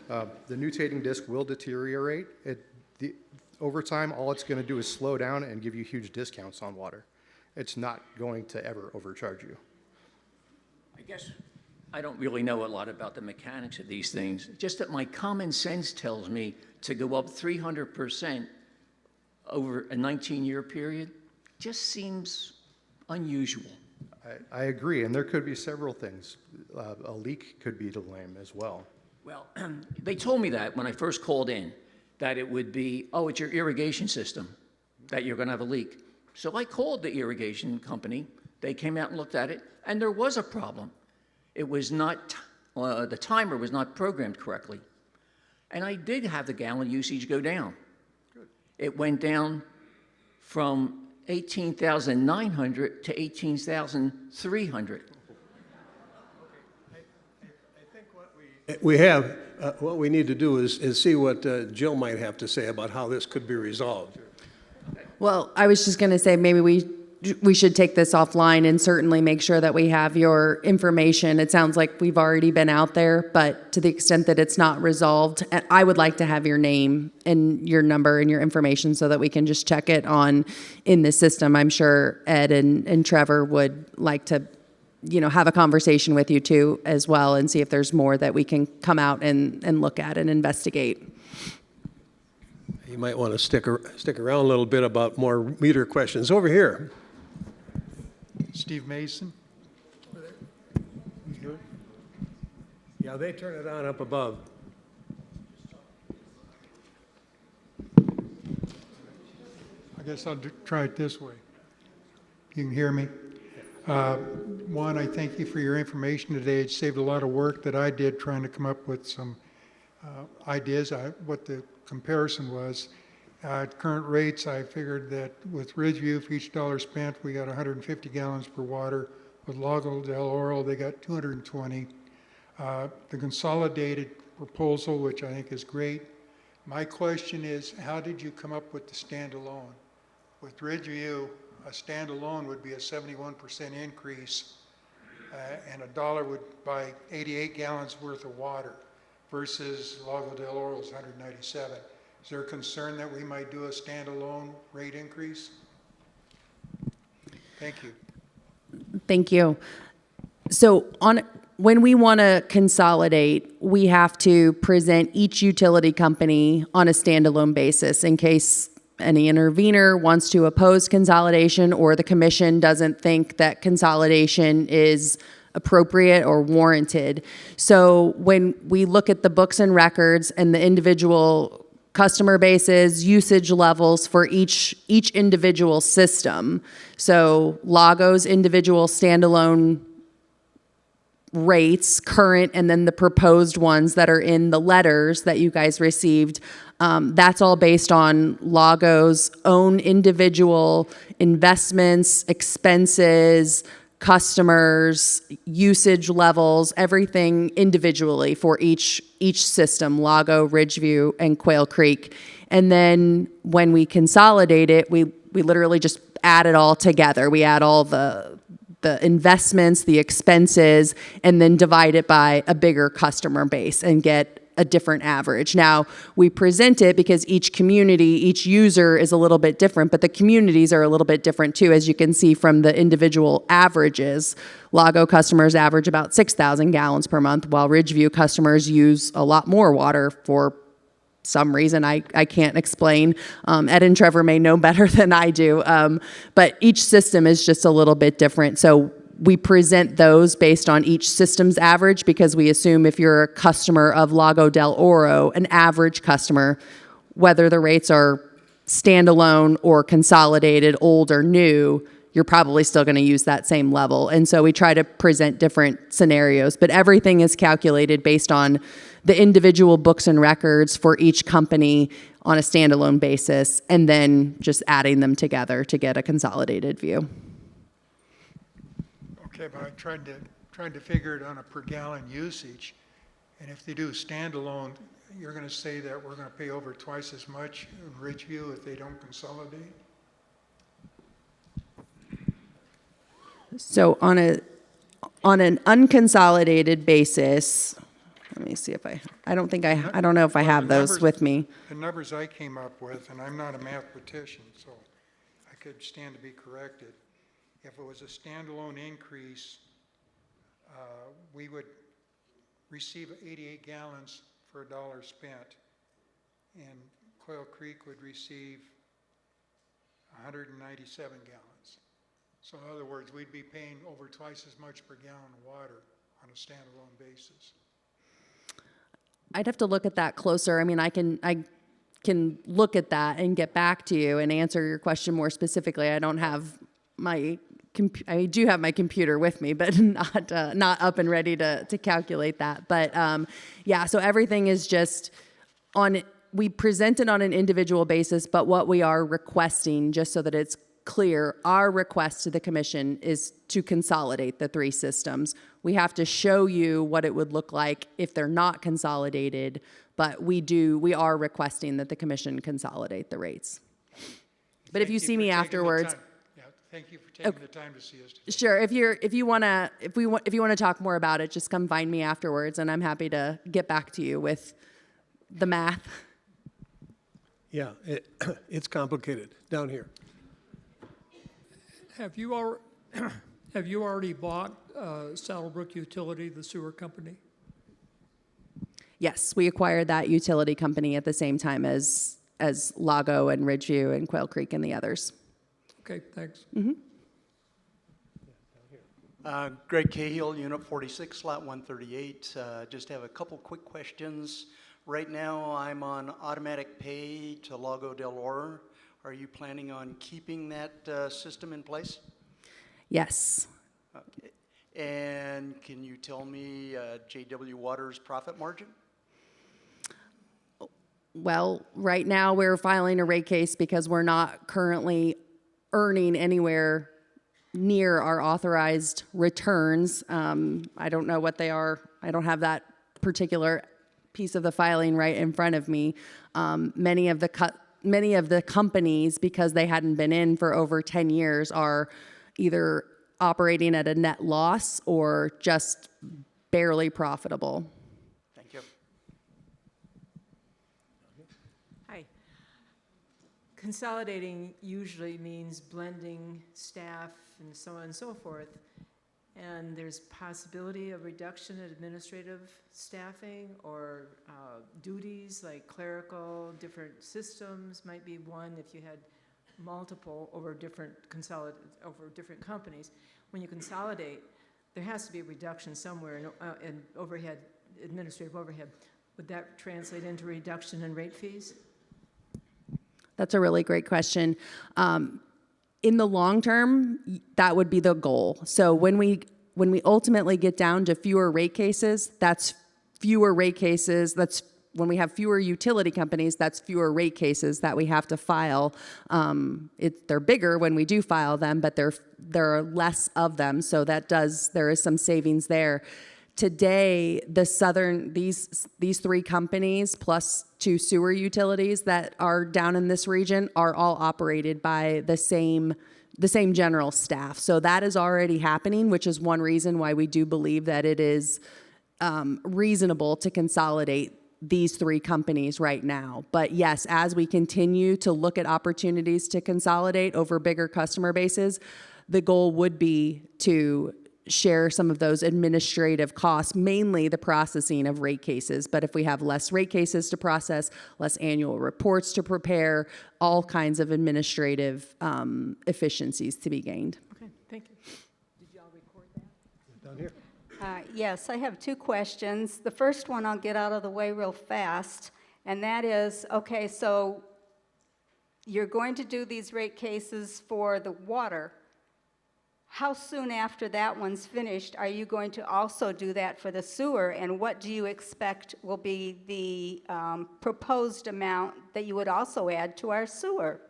the nutating disc will deteriorate. Over time, all it's going to do is slow down and give you huge discounts on water. It's not going to ever overcharge you. I guess I don't really know a lot about the mechanics of these things, just that my common sense tells me to go up 300% over a 19-year period just seems unusual. I agree, and there could be several things. A leak could be to blame as well. Well, they told me that when I first called in, that it would be, oh, it's your irrigation system, that you're going to have a leak. So I called the irrigation company. They came out and looked at it, and there was a problem. It was not, the timer was not programmed correctly. And I did have the gallon usage go down. Good. It went down from 18,900 to 18,300. We have, what we need to do is see what Jill might have to say about how this could be resolved. Well, I was just going to say maybe we should take this offline and certainly make sure that we have your information. It sounds like we've already been out there, but to the extent that it's not resolved, I would like to have your name and your number and your information so that we can just check it on in the system. I'm sure Ed and Trevor would like to, have a conversation with you too as well and see if there's more that we can come out and look at and investigate. You might want to stick around a little bit about more meter questions. Over here. Steve Mason. Yeah, they turn it on up above. I guess I'll try it this way. You can hear me? One, I thank you for your information today. It saved a lot of work that I did trying to come up with some ideas, what the comparison was. At current rates, I figured that with Ridgeview, for each dollar spent, we got 150 gallons per water. With Lago del Oro, they got 220. The consolidated proposal, which I think is great. My question is, how did you come up with the standalone? With Ridgeview, a standalone would be a 71% increase, and a dollar would buy 88 gallons worth of water versus Lago del Oro's 197. Is there a concern that we might do a standalone rate increase? Thank you. Thank you. So when we want to consolidate, we have to present each utility company on a standalone basis in case any intervener wants to oppose consolidation or the commission doesn't think that consolidation is appropriate or warranted. So when we look at the books and records and the individual customer bases, usage levels for each individual system. So Lago's individual standalone rates, current, and then the proposed ones that are in the letters that you guys received, that's all based on Lago's own individual investments, expenses, customers, usage levels, everything individually for each system, Lago, Ridgeview, and Quail Creek. And then when we consolidate it, we literally just add it all together. We add all the investments, the expenses, and then divide it by a bigger customer base and get a different average. Now, we present it because each community, each user is a little bit different, but the communities are a little bit different too, as you can see from the individual averages. Lago customers average about 6,000 gallons per month, while Ridgeview customers use a lot more water for some reason I can't explain. Ed and Trevor may know better than I do, but each system is just a little bit different. So we present those based on each system's average because we assume if you're a customer of Lago del Oro, an average customer, whether the rates are standalone or consolidated, old or new, you're probably still going to use that same level. And so we try to present different scenarios, but everything is calculated based on the individual books and records for each company on a standalone basis, and then just adding them together to get a consolidated view. Okay, but I tried to figure it on a per gallon usage, and if they do standalone, you're going to say that we're going to pay over twice as much in Ridgeview if they don't consolidate? So on an unconsolidated basis, let me see if I don't know if I have those with me. The numbers I came up with, and I'm not a mathematician, so I could stand to be corrected. If it was a standalone increase, we would receive 88 gallons for a dollar spent, and Quail Creek would receive 197 gallons. So in other words, we'd be paying over twice as much per gallon of water on a standalone basis. I'd have to look at that closer. I mean, I can look at that and get back to you and answer your question more specifically. I don't have I do have my computer with me, but not up and ready to calculate that. But yeah, so everything is just we present it on an individual basis, but what we are requesting, just so that it's clear, our request to the commission is to consolidate the three systems. We have to show you what it would look like if they're not consolidated, but we are requesting that the commission consolidate the rates. But if you see me afterwards, thank you for taking the time to see us today. Sure. If you want to talk more about it, just come find me afterwards, and I'm happy to get back to you with the math. Yeah, it's complicated down here. Have you already bought Saddlebrook Utility, the sewer company? Yes, we acquired that utility company at the same time as Lago and Ridgeview and Quail Creek and the others. Okay, thanks. Mm-hmm. Greg Cahill, Unit 46, Lot 138. Just have a couple quick questions. Right now, I'm on automatic pay to Lago del Oro. Are you planning on keeping that system in place? Yes. Okay. And can you tell me JW Water's profit margin? Well, right now we're filing a rate case because we're not currently earning anywhere near our authorized returns. I don't know what they are. I don't have that particular piece of the filing right in front of me. Many of the companies, because they hadn't been in for over 10 years, are either operating at a net loss or just barely profitable. Thank you. Hi. Consolidating usually means blending staff and so on and so forth. And there's possibility of reduction in administrative staffing or duties like clerical, different systems might be one if you had multiple over different companies. When you consolidate, there has to be a reduction somewhere in overhead, administrative overhead. Would that translate into reduction in rate fees? That's a really great question. In the long term, that would be the goal. So when we ultimately get down to fewer rate cases, that's fewer rate cases. That's when we have fewer utility companies, that's fewer rate cases that we have to file. They're bigger when we do file them, but there are less of them, so there is some savings there. Today, these three companies plus 2 sewer utilities that are down in this region are all operated by the same the same general staff. So that is already happening, which is one reason why we do believe that it is reasonable to consolidate these three companies right now. But yes, as we continue to look at opportunities to consolidate over bigger customer bases, the goal would be to share some of those administrative costs, mainly the processing of rate cases. But if we have less rate cases to process, less annual reports to prepare, all kinds of administrative efficiencies to be gained. Okay, thank you. Did y'all record that? Down here. Yes, I have two questions. The first one I'll get out of the way real fast, and that is, okay, so you're going to do these rate cases for the water. How soon after that one's finished are you going to also do that for the sewer, and what do you expect will be the proposed amount that you would also add to our sewer?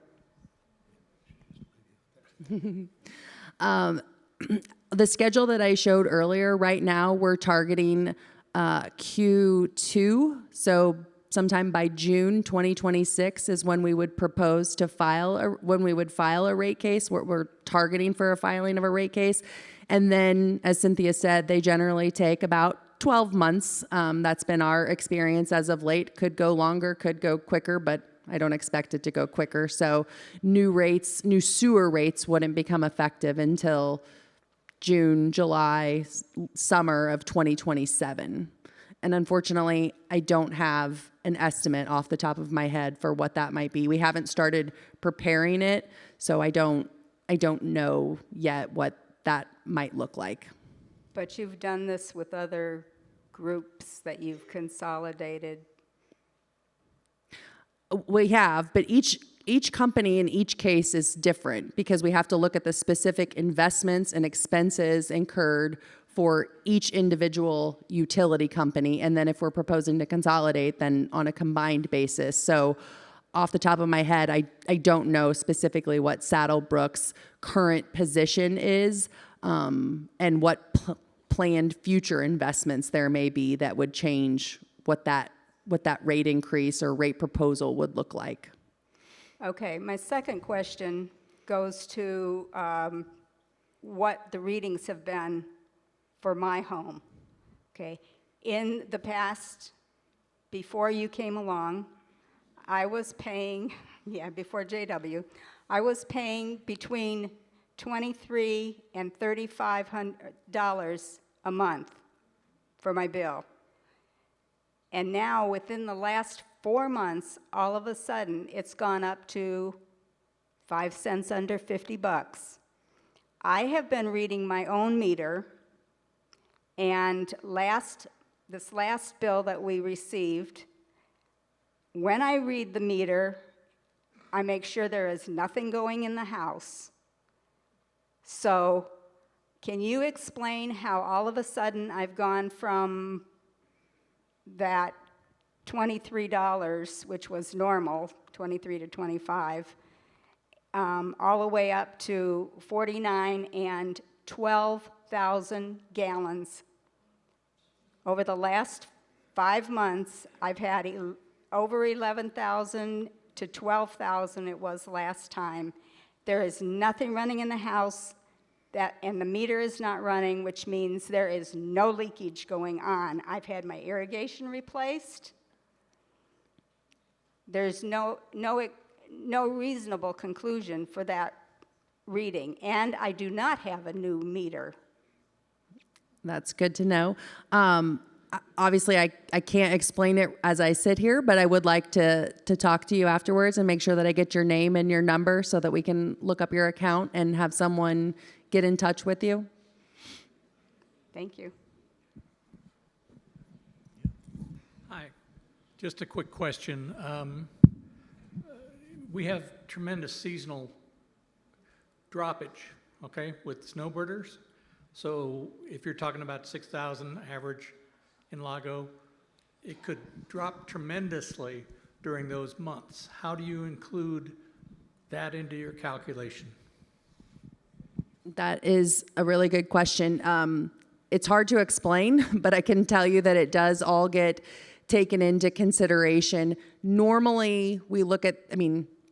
The schedule that I showed earlier, right now we're targeting Q2, so sometime by June 2026 is when we would propose to file, when we would file a rate case. We're targeting for a filing of a rate case. And then, as Cynthia said, they generally take about 12 months. That's been our experience as of late. Could go longer, could go quicker, but I don't expect it to go quicker. So new rates, new sewer rates wouldn't become effective until June, July, summer of 2027. And unfortunately, I don't have an estimate off the top of my head for what that might be. We haven't started preparing it, so I don't know yet what that might look like. But you've done this with other groups that you've consolidated. We have, but each company in each case is different because we have to look at the specific investments and expenses incurred for each individual utility company. And then if we're proposing to consolidate, then on a combined basis. So off the top of my head, I don't know specifically what Saddlebrook's current position is and what planned future investments there may be that would change what that rate increase or rate proposal would look like. Okay, my second question goes to what the readings have been for my home. Okay, in the past, before you came along, I was paying, before JW, I was paying between $2,300 and $3,500 a month for my bill. And now, within the last 4 months, all of a sudden, it's gone up to 5 cents under $50. I have been reading my own meter, and this last bill that we received, when I read the meter, I make sure there is nothing going in the house. So, can you explain how all of a sudden I've gone from that $23, which was normal, 23 to 25, all the way up to 49 and 12,000 gallons. Over the last 5 months, I've had over 11,000 to 12,000 it was last time. There is nothing running in the house, and the meter is not running, which means there is no leakage going on. I've had my irrigation replaced. There's no reasonable conclusion for that reading, and I do not have a new meter. That's good to know. Obviously, I can't explain it as I sit here, but I would like to talk to you afterwards and make sure that I get your name and your number so that we can look up your account and have someone get in touch with you. Thank you. Hi, just a quick question. We have tremendous seasonal droppage, okay, with snowbirders. So if you're talking about 6,000 average in Lago, it could drop tremendously during those months. How do you include that into your calculation? That is a really good question. It's hard to explain, but I can tell you that it does all get taken into consideration. Normally, we look at,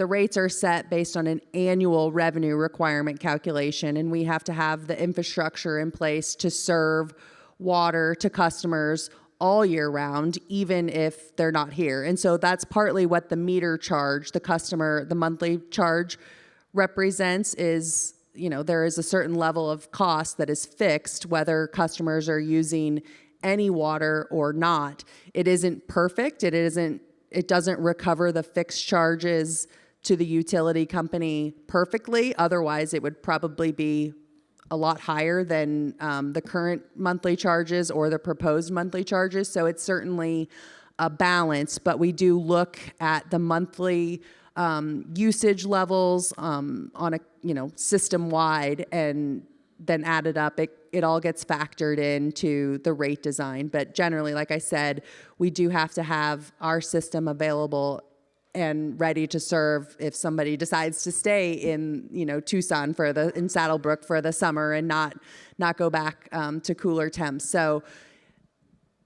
the rates are set based on an annual revenue requirement calculation, and we have to have the infrastructure in place to serve water to customers all year round, even if they're not here. And so that's partly what the meter charge, the monthly charge represents is, there is a certain level of cost that is fixed, whether customers are using any water or not. It isn't perfect. It doesn't recover the fixed charges to the utility company perfectly. Otherwise, it would probably be a lot higher than the current monthly charges or the proposed monthly charges. So it's certainly a balance, but we do look at the monthly usage levels on a system wide, and then added up. It all gets factored into the rate design. But generally, like I said, we do have to have our system available and ready to serve if somebody decides to stay in Tucson in Saddlebrook for the summer and not go back to cooler temps. So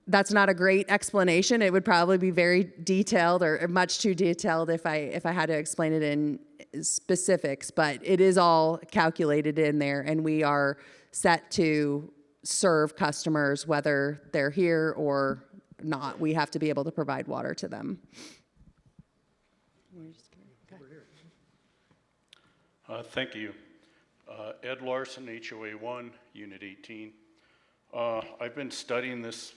that's not a great explanation. It would probably be very detailed or much too detailed if I had to explain it in specifics, but it is all calculated in there, and we are set to serve customers whether they're here or not. We have to be able to provide water to them. Thank you. Ed Larson, HOA 1, Unit 18. I've been studying this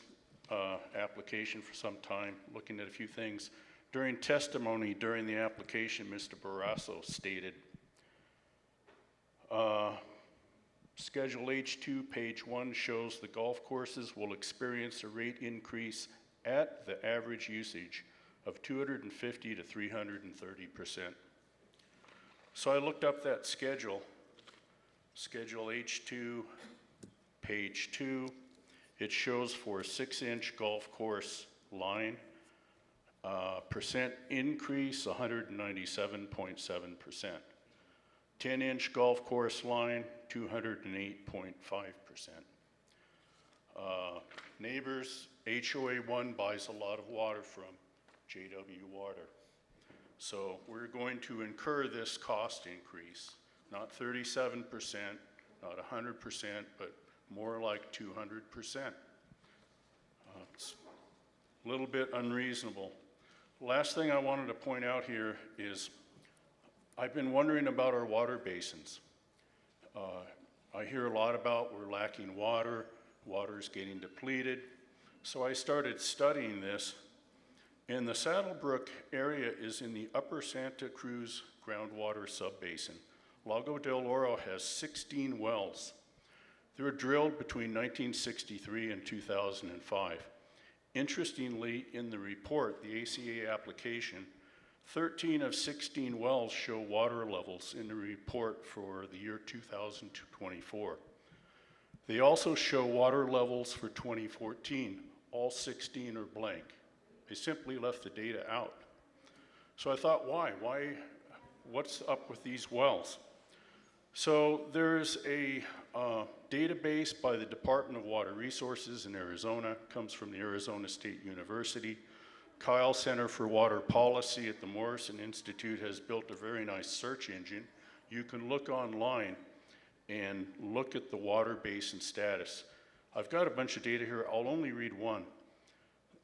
application for some time, looking at a few things. During testimony during the application, Mr. Barrasso stated, Schedule H2, page 1 shows the golf courses will experience a rate increase at the average usage of 250 to 330%. So I looked up that schedule, Schedule H2, page 2. It shows for a 6-inch golf course line, percent increase 197.7%. 10-inch golf course line, 208.5%. Neighbors, HOA 1 buys a lot of water from JW Water. So we're going to incur this cost increase, not 37%, not 100%, but more like 200%. It's a little bit unreasonable. Last thing I wanted to point out here is I've been wondering about our water basins. I hear a lot about we're lacking water, water's getting depleted. So I started studying this, and the Saddlebrook area is in the upper Santa Cruz groundwater subbasin. Lago del Oro has 16 wells. They were drilled between 1963 and 2005. Interestingly, in the report, the ACA application, 13 of 16 wells show water levels in the report for the year 2024. They also show water levels for 2014. All 16 are blank. They simply left the data out. So I thought, why? What's up with these wells? So there's a database by the Department of Water Resources in Arizona, comes from the Arizona State University. Kyle Center for Water Policy at the Morrison Institute has built a very nice search engine. You can look online and look at the water basin status. I've got a bunch of data here. I'll only read one.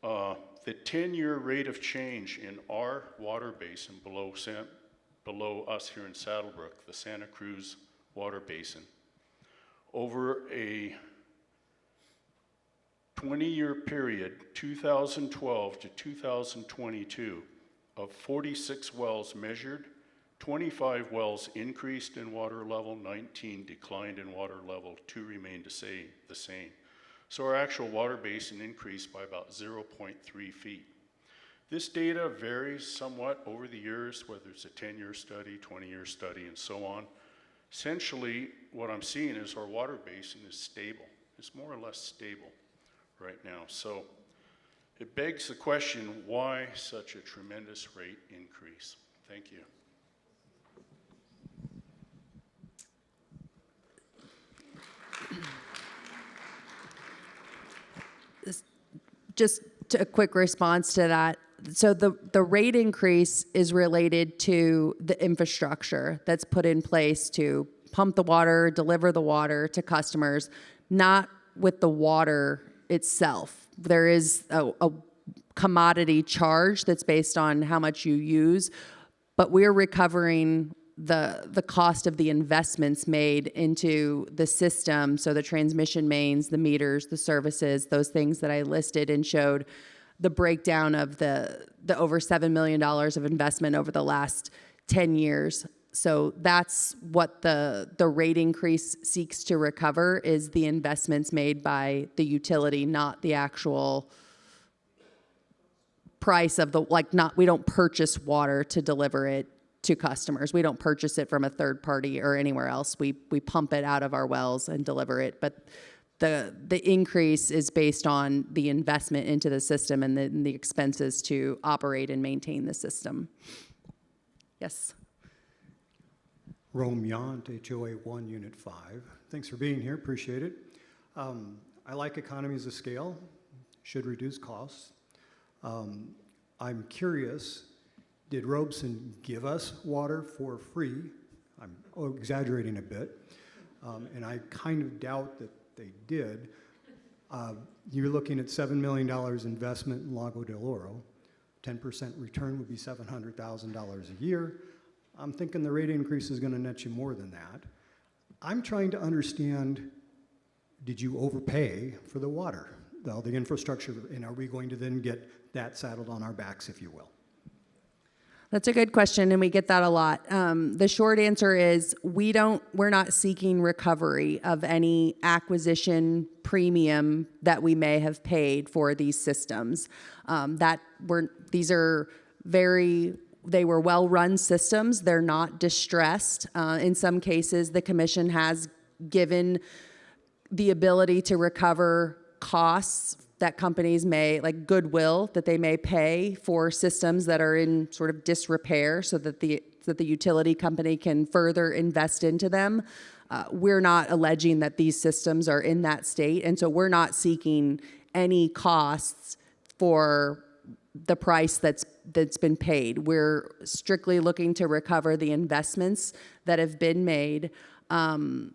The 10-year rate of change in our water basin below us here in Saddlebrook, the Santa Cruz Water Basin, over a 20-year period, 2012 to 2022, of 46 wells measured, 25 wells increased in water level, 19 declined in water level, 2 remained the same. So our actual water basin increased by about 0.3 feet. This data varies somewhat over the years, whether it's a 10-year study, 20-year study, and so on. Essentially, what I'm seeing is our water basin is stable. It's more or less stable right now. So it begs the question, why such a tremendous rate increase? Thank you. Just a quick response to that. So the rate increase is related to the infrastructure that's put in place to pump the water, deliver the water to customers, not with the water itself. There is a commodity charge that's based on how much you use, but we're recovering the cost of the investments made into the system, so the transmission mains, the meters, the services, those things that I listed and showed the breakdown of the over $7 million of investment over the last 10 years. So that's what the rate increase seeks to recover, is the investments made by the utility, not the actual price of we don't purchase water to deliver it to customers. We don't purchase it from a third party or anywhere else. We pump it out of our wells and deliver it. But the increase is based on the investment into the system and the expenses to operate and maintain the system. Yes. Rome Yount, HOA 1, Unit 5. Thanks for being here, appreciate it. I like economies of scale, should reduce costs. I'm curious, did Robeson give us water for free? I'm exaggerating a bit, and I kind of doubt that they did. You're looking at $7 million investment in Lago del Oro. 10% return would be $700,000 a year. I'm thinking the rate increase is going to net you more than that. I'm trying to understand, did you overpay for the water, the infrastructure, and are we going to then get that saddled on our backs, if you will? That's a good question, and we get that a lot. The short answer is we're not seeking recovery of any acquisition premium that we may have paid for these systems. They were well-run systems. They're not distressed. In some cases, the commission has given the ability to recover costs that companies may, like goodwill, that they may pay for systems that are in sort of disrepair, so that the utility company can further invest into them. We're not alleging that these systems are in that state, and so we're not seeking any costs for the price that's been paid. We're strictly looking to recover the investments that have been made. And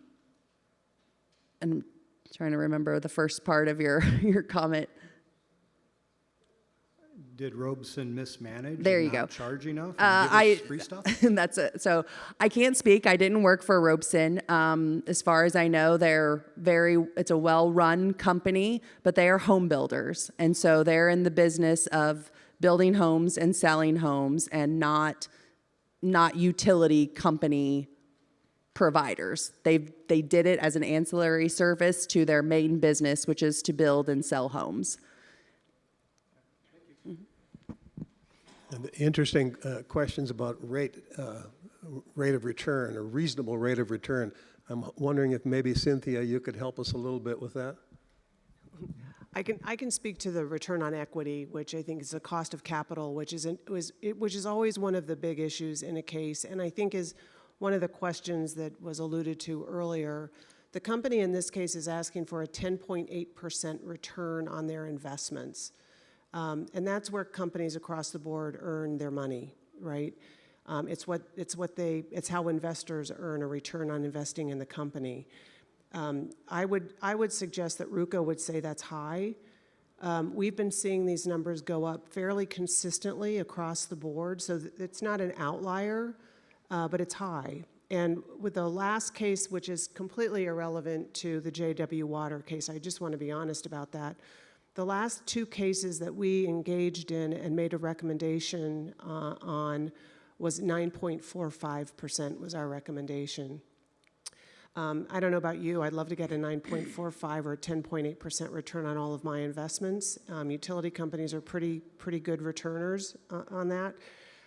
I'm trying to remember the first part of your comment. Did Robeson mismanage? There you and not go. Charge enough? And give us free stuff? That's it. So I can't speak. I didn't work for Robeson. As far as I know, it's a well-run company, but they are home builders, and so they're in the business of building homes and selling homes, and not utility company providers. They did it as an ancillary service to their main business, which is to build and sell homes. And the interesting questions about rate of return, or reasonable rate of return. I'm wondering if maybe, Cynthia, you could help us a little bit with that? I can speak to the return on equity, which I think is the cost of capital, which is always one of the big issues in a case, and I think is one of the questions that was alluded to earlier. The company in this case is asking for a 10.8% return on their investments. And that's where companies across the board earn their money, right? It's how investors earn a return on investing in the company. I would suggest that RUCO would say that's high. We've been seeing these numbers go up fairly consistently across the board, so it's not an outlier, but it's high. And with the last case, which is completely irrelevant to the JW Water case, I just want to be honest about that. The last two cases that we engaged in and made a recommendation on was 9.45% was our recommendation. I don't know about you, I'd love to get a 9.45 or 10.8% return on all of my investments. Utility companies are pretty good returners on that.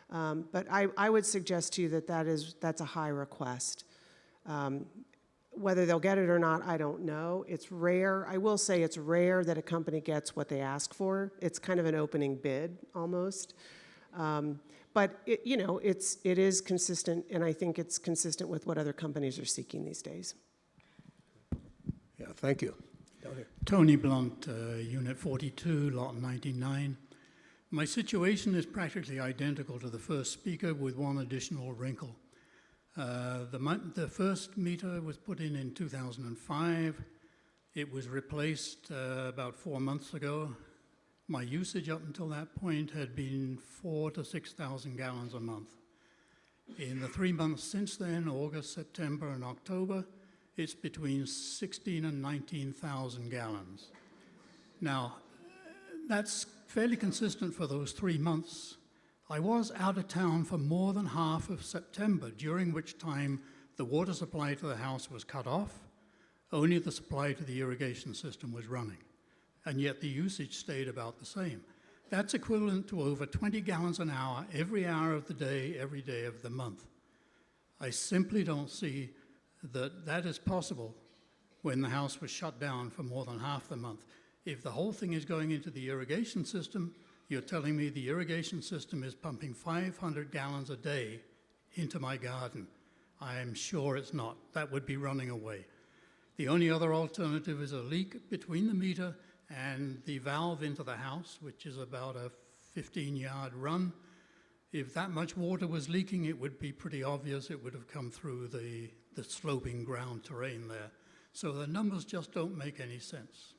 But I would suggest to you that that's a high request. Whether they'll get it or not, I don't know. It's rare. I will say it's rare that a company gets what they ask for. It's kind of an opening bid almost. But it is consistent, and I think it's consistent with what other companies are seeking these days. Yeah, thank you. Down here. Tony Blunt, Unit 42, Lot 99. My situation is practically identical to the first speaker with one additional wrinkle. The first meter was put in 2005. It was replaced about 4 months ago. My usage up until that point had been 4,000 to 6,000 gallons a month. In the 3 months since then, August, September, and October, it's between 16 and 19,000 gallons. Now, that's fairly consistent for those 3 months. I was out of town for more than half of September, during which time the water supply to the house was cut off. Only the supply to the irrigation system was running, and yet the usage stayed about the same. That's equivalent to over 20 gallons an hour every hour of the day, every day of the month. I simply don't see that that is possible when the house was shut down for more than half the month. If the whole thing is going into the irrigation system, you're telling me the irrigation system is pumping 500 gallons a day into my garden. I am sure it's not. That would be running away. The only other alternative is a leak between the meter and the valve into the house, which is about a 15-yard run. If that much water was leaking, it would be pretty obvious it would have come through the sloping ground terrain there. So the numbers just don't make any sense.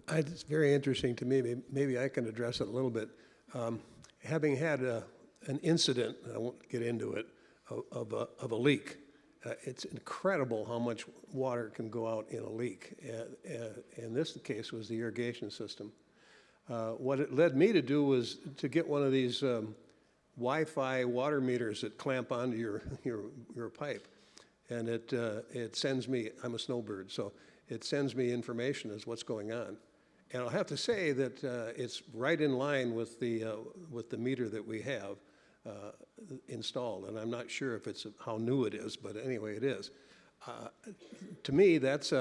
It's very interesting to me. Maybe I can address it a little bit. Having had an incident, I won't get into it, of a leak, it's incredible how much water can go out in a leak. In this case was the irrigation system. What it led me to do was to get one of these Wi-Fi water meters that clamp onto your pipe. And it sends me, I'm a snowbird, so it sends me information as what's going on. And I'll have to say that it's right in line with the meter that we have installed. And I'm not sure if it's how new it is, but anyway, it is. To me, that's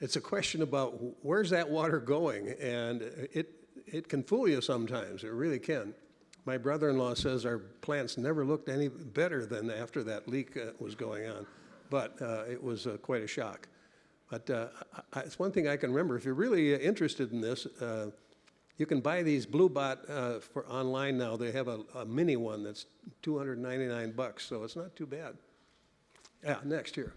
it's a question about where's that water going, and it can fool you sometimes. It really can. My brother-in-law says our plants never looked any better than after that leak was going on. But it was quite a shock. But it's one thing I can remember. If you're really interested in this, you can buy these BlueBot for online now. They have a mini one that's $299, so it's not too bad. Yeah, next here.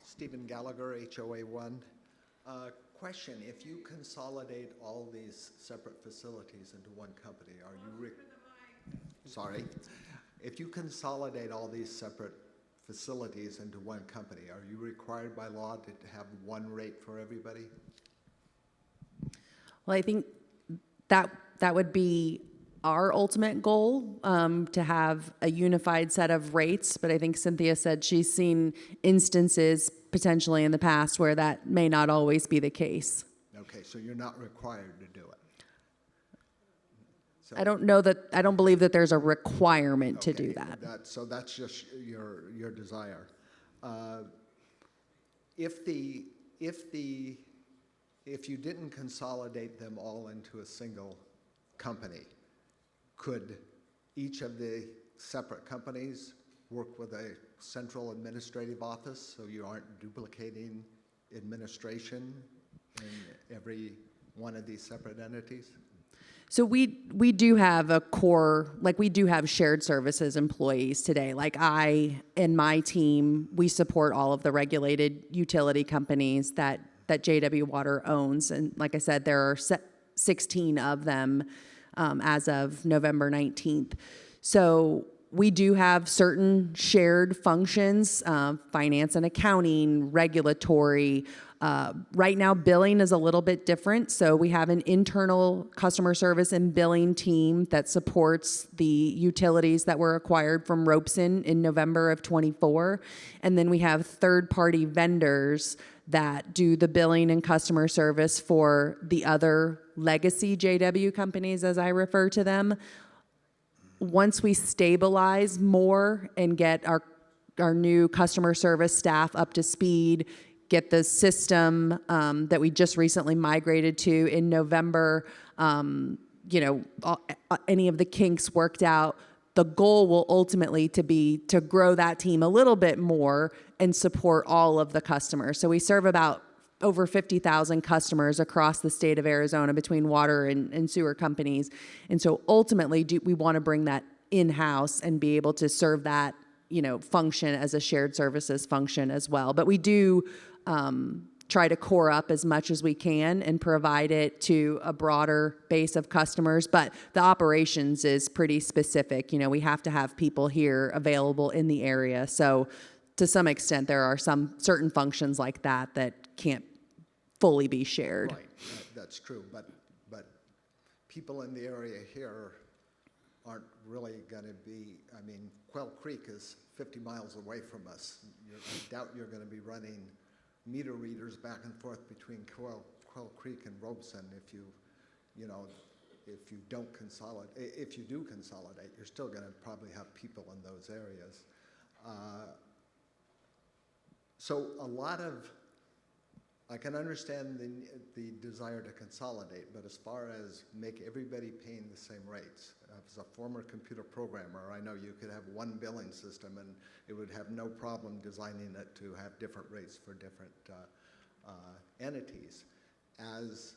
Stephen Gallagher, HOA1. Question, if you consolidate all these separate facilities into one company, are you... Sorry. If you consolidate all these separate facilities into one company, are you required by law to have one rate for everybody? Well, I think that would be our ultimate goal, to have a unified set of rates. But I think Cynthia said she's seen instances potentially in the past where that may not always be the case. Okay, so you're not required to do it. So, I don't believe that there's a requirement to do that. So that's just your desire. If you didn't consolidate them all into a single company, could each of the separate companies work with a central administrative office so you aren't duplicating administration in every one of these separate entities? So we do have a core, like we do have shared services employees today. Like I and my team, we support all of the regulated utility companies that JW Water owns. And like I said, there are 16 of them as of November 19th. So we do have certain shared functions, finance and accounting, regulatory. Right now, billing is a little bit different. So we have an internal customer service and billing team that supports the utilities that were acquired from Robeson in November of '24. And then we have third-party vendors that do the billing and customer service for the other legacy JW companies, as I refer to them. Once we stabilize more and get our new customer service staff up to speed, get the system that we just recently migrated to in November, any of the kinks worked out, the goal will ultimately be to grow that team a little bit more and support all of the customers. So we serve about over 50,000 customers across the state of Arizona between water and sewer companies. And so ultimately, we want to bring that in-house and be able to serve that, function as a shared services function as well. But we do try to core up as much as we can and provide it to a broader base of customers. But the operations is pretty specific. We have to have people here available in the area. So to some extent, there are some certain functions like that can't fully be shared. Right, that's true, but people in the area here aren't really going to be, Quail Creek is 50 miles away from us. I doubt you're going to be running meter readers back and forth between Quail Creek and Robeson if you don't consolidate. If you do consolidate, you're still going to probably have people in those areas. So I can understand the desire to consolidate, but as far as make everybody paying the same rates, as a former computer programmer, I know you could have one billing system and it would have no problem designing it to have different rates for different entities. As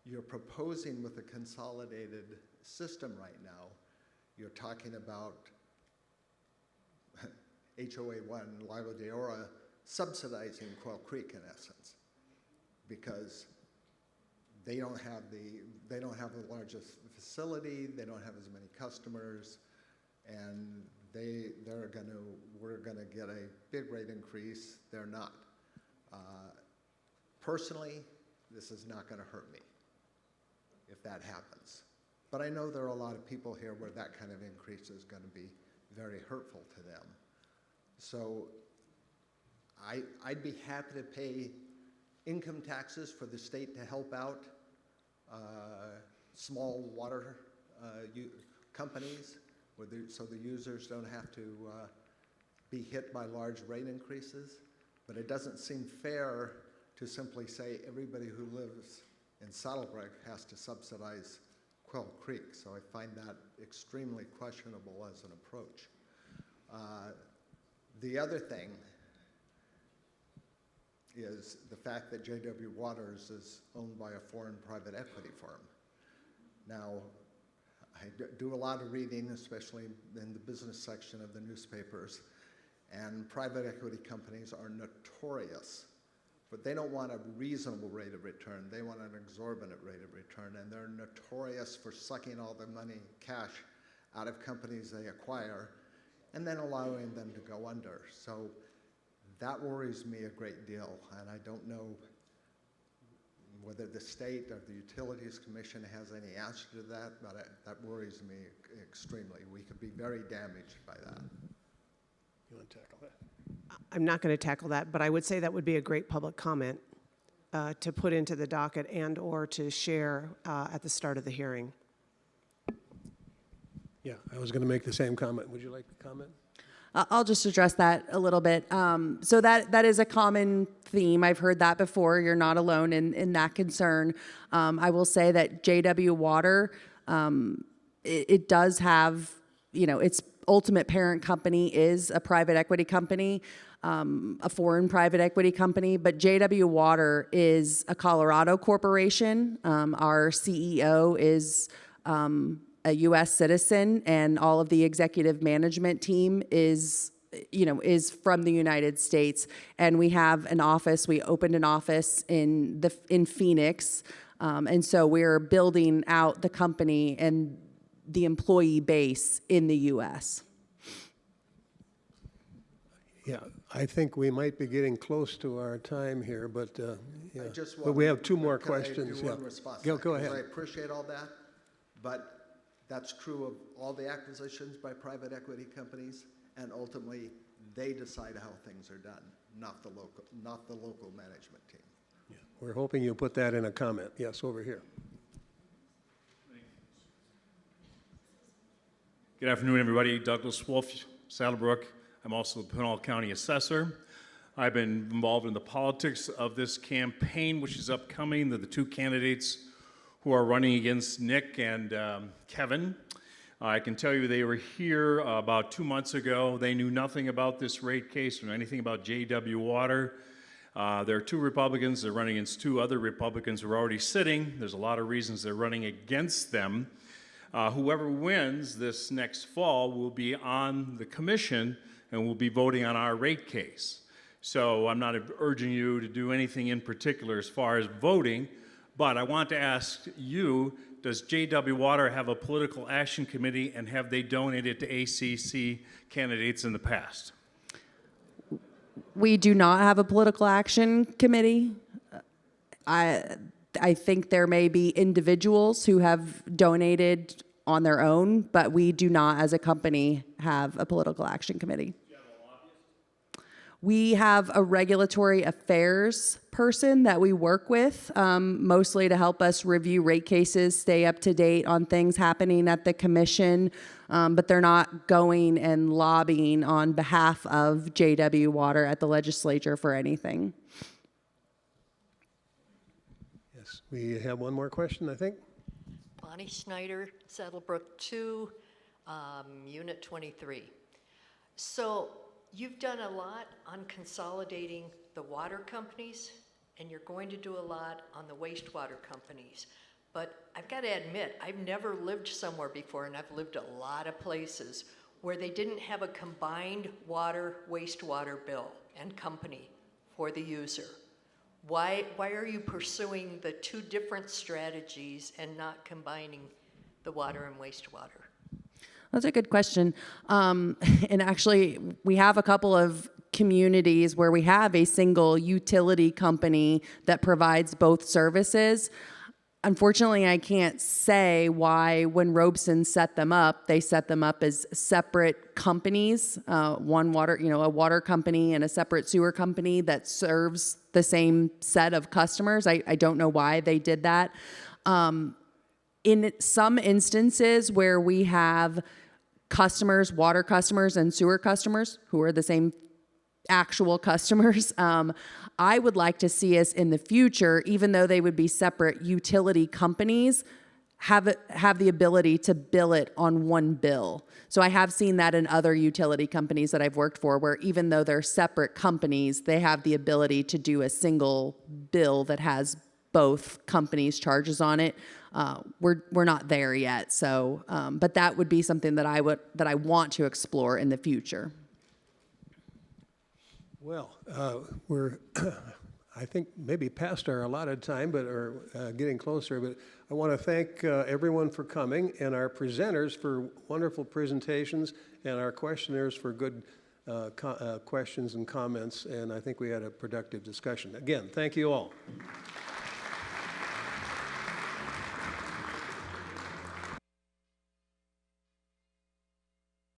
you're proposing with a consolidated system right now, you're talking about HOA1, Lago de Oro, subsidizing Quail Creek in essence, because they don't have the largest facility, they don't have as many customers, and we're going to get a big rate increase. They're not. Personally, this is not going to hurt me if that happens. But I know there are a lot of people here where that kind of increase is going to be very hurtful to them. So I'd be happy to pay income taxes for the state to help out small water companies, so the users don't have to be hit by large rate increases. But it doesn't seem fair to simply say everybody who lives in Saddlebrook has to subsidize Quail Creek. So I find that extremely questionable as an approach. The other thing is the fact that JW Waters is owned by a foreign private equity firm. Now, I do a lot of reading, especially in the business section of the newspapers, and private equity companies are notorious, but they don't want a reasonable rate of return. They want an exorbitant rate of return, and they're notorious for sucking all the money, cash, out of companies they acquire, and then allowing them to go under. So that worries me a great deal, and I don't know whether the state or the Utilities Commission has any answer to that, but that worries me extremely. We could be very damaged by that. You want to tackle that? I'm not going to tackle that, but I would say that would be a great public comment to put into the docket and or to share at the start of the hearing. Yeah, I was going to make the same comment. Would you like to comment? I'll just address that a little bit. So that is a common theme. I've heard that before. You're not alone in that concern. I will say that JW Water, it does have, its ultimate parent company is a private equity company, a foreign private equity company, but JW Water is a Colorado corporation. Our CEO is a U.S. citizen, and all of the executive management team is from the United States. And we have an office. We opened an office in Phoenix, and so we're building out the company and the employee base in the U.S. Yeah, I think we might be getting close to our time here, but yeah. But we have two more questions. Can I do one response? Go ahead. I appreciate all that, but that's true of all the acquisitions by private equity companies, and ultimately they decide how things are done, not the local management team. Yeah. We're hoping you'll put that in a comment. Yes, over here. Good afternoon, everybody. Douglas Wolf, Saddlebrook. I'm also the Pinal County Assessor. I've been involved in the politics of this campaign, which is upcoming. The two candidates who are running against Nick and Kevin. I can tell you they were here about 2 months ago. They knew nothing about this rate case or anything about JW Water. There are 2 Republicans. They're running against 2 other Republicans who are already sitting. There's a lot of reasons they're running against them. Whoever wins this next fall will be on the commission and will be voting on our rate case. So I'm not urging you to do anything in particular as far as voting, but I want to ask you, does JW Water have a political action committee, and have they donated to ACC candidates in the past? We do not have a political action committee. I think there may be individuals who have donated on their own, but we do not, as a company, have a political action committee. We have a regulatory affairs person that we work with, mostly to help us review rate cases, stay up to date on things happening at the commission, but they're not going and lobbying on behalf of JW Water at the legislature for anything. Yes, we have one more question, I think. Bonnie Schneider, Saddlebrook 2, Unit 23. So you've done a lot on consolidating the water companies, and you're going to do a lot on the wastewater companies. But I've got to admit, I've never lived somewhere before, and I've lived a lot of places, where they didn't have a combined water, wastewater bill and company for the user. Why are you pursuing the 2 different strategies and not combining the water and wastewater? That's a good question. And actually, we have a couple of communities where we have a single utility company that provides both services. Unfortunately, I can't say why when Robeson set them up, they set them up as separate companies, one water, a water company and a separate sewer company that serves the same set of customers. I don't know why they did that. In some instances where we have customers, water customers and sewer customers who are the same actual customers, I would like to see us in the future, even though they would be separate utility companies, have the ability to bill it on one bill. So I have seen that in other utility companies that I've worked for, where even though they're separate companies, they have the ability to do a single bill that has both companies' charges on it. We're not there yet, so but that would be something that I want to explore in the future. Well, we're, I think, maybe past our allotted time, but are getting closer. But I want to thank everyone for coming, and our presenters for wonderful presentations, and our questioners for good questions and comments. And I think we had a productive discussion. Again, thank you all.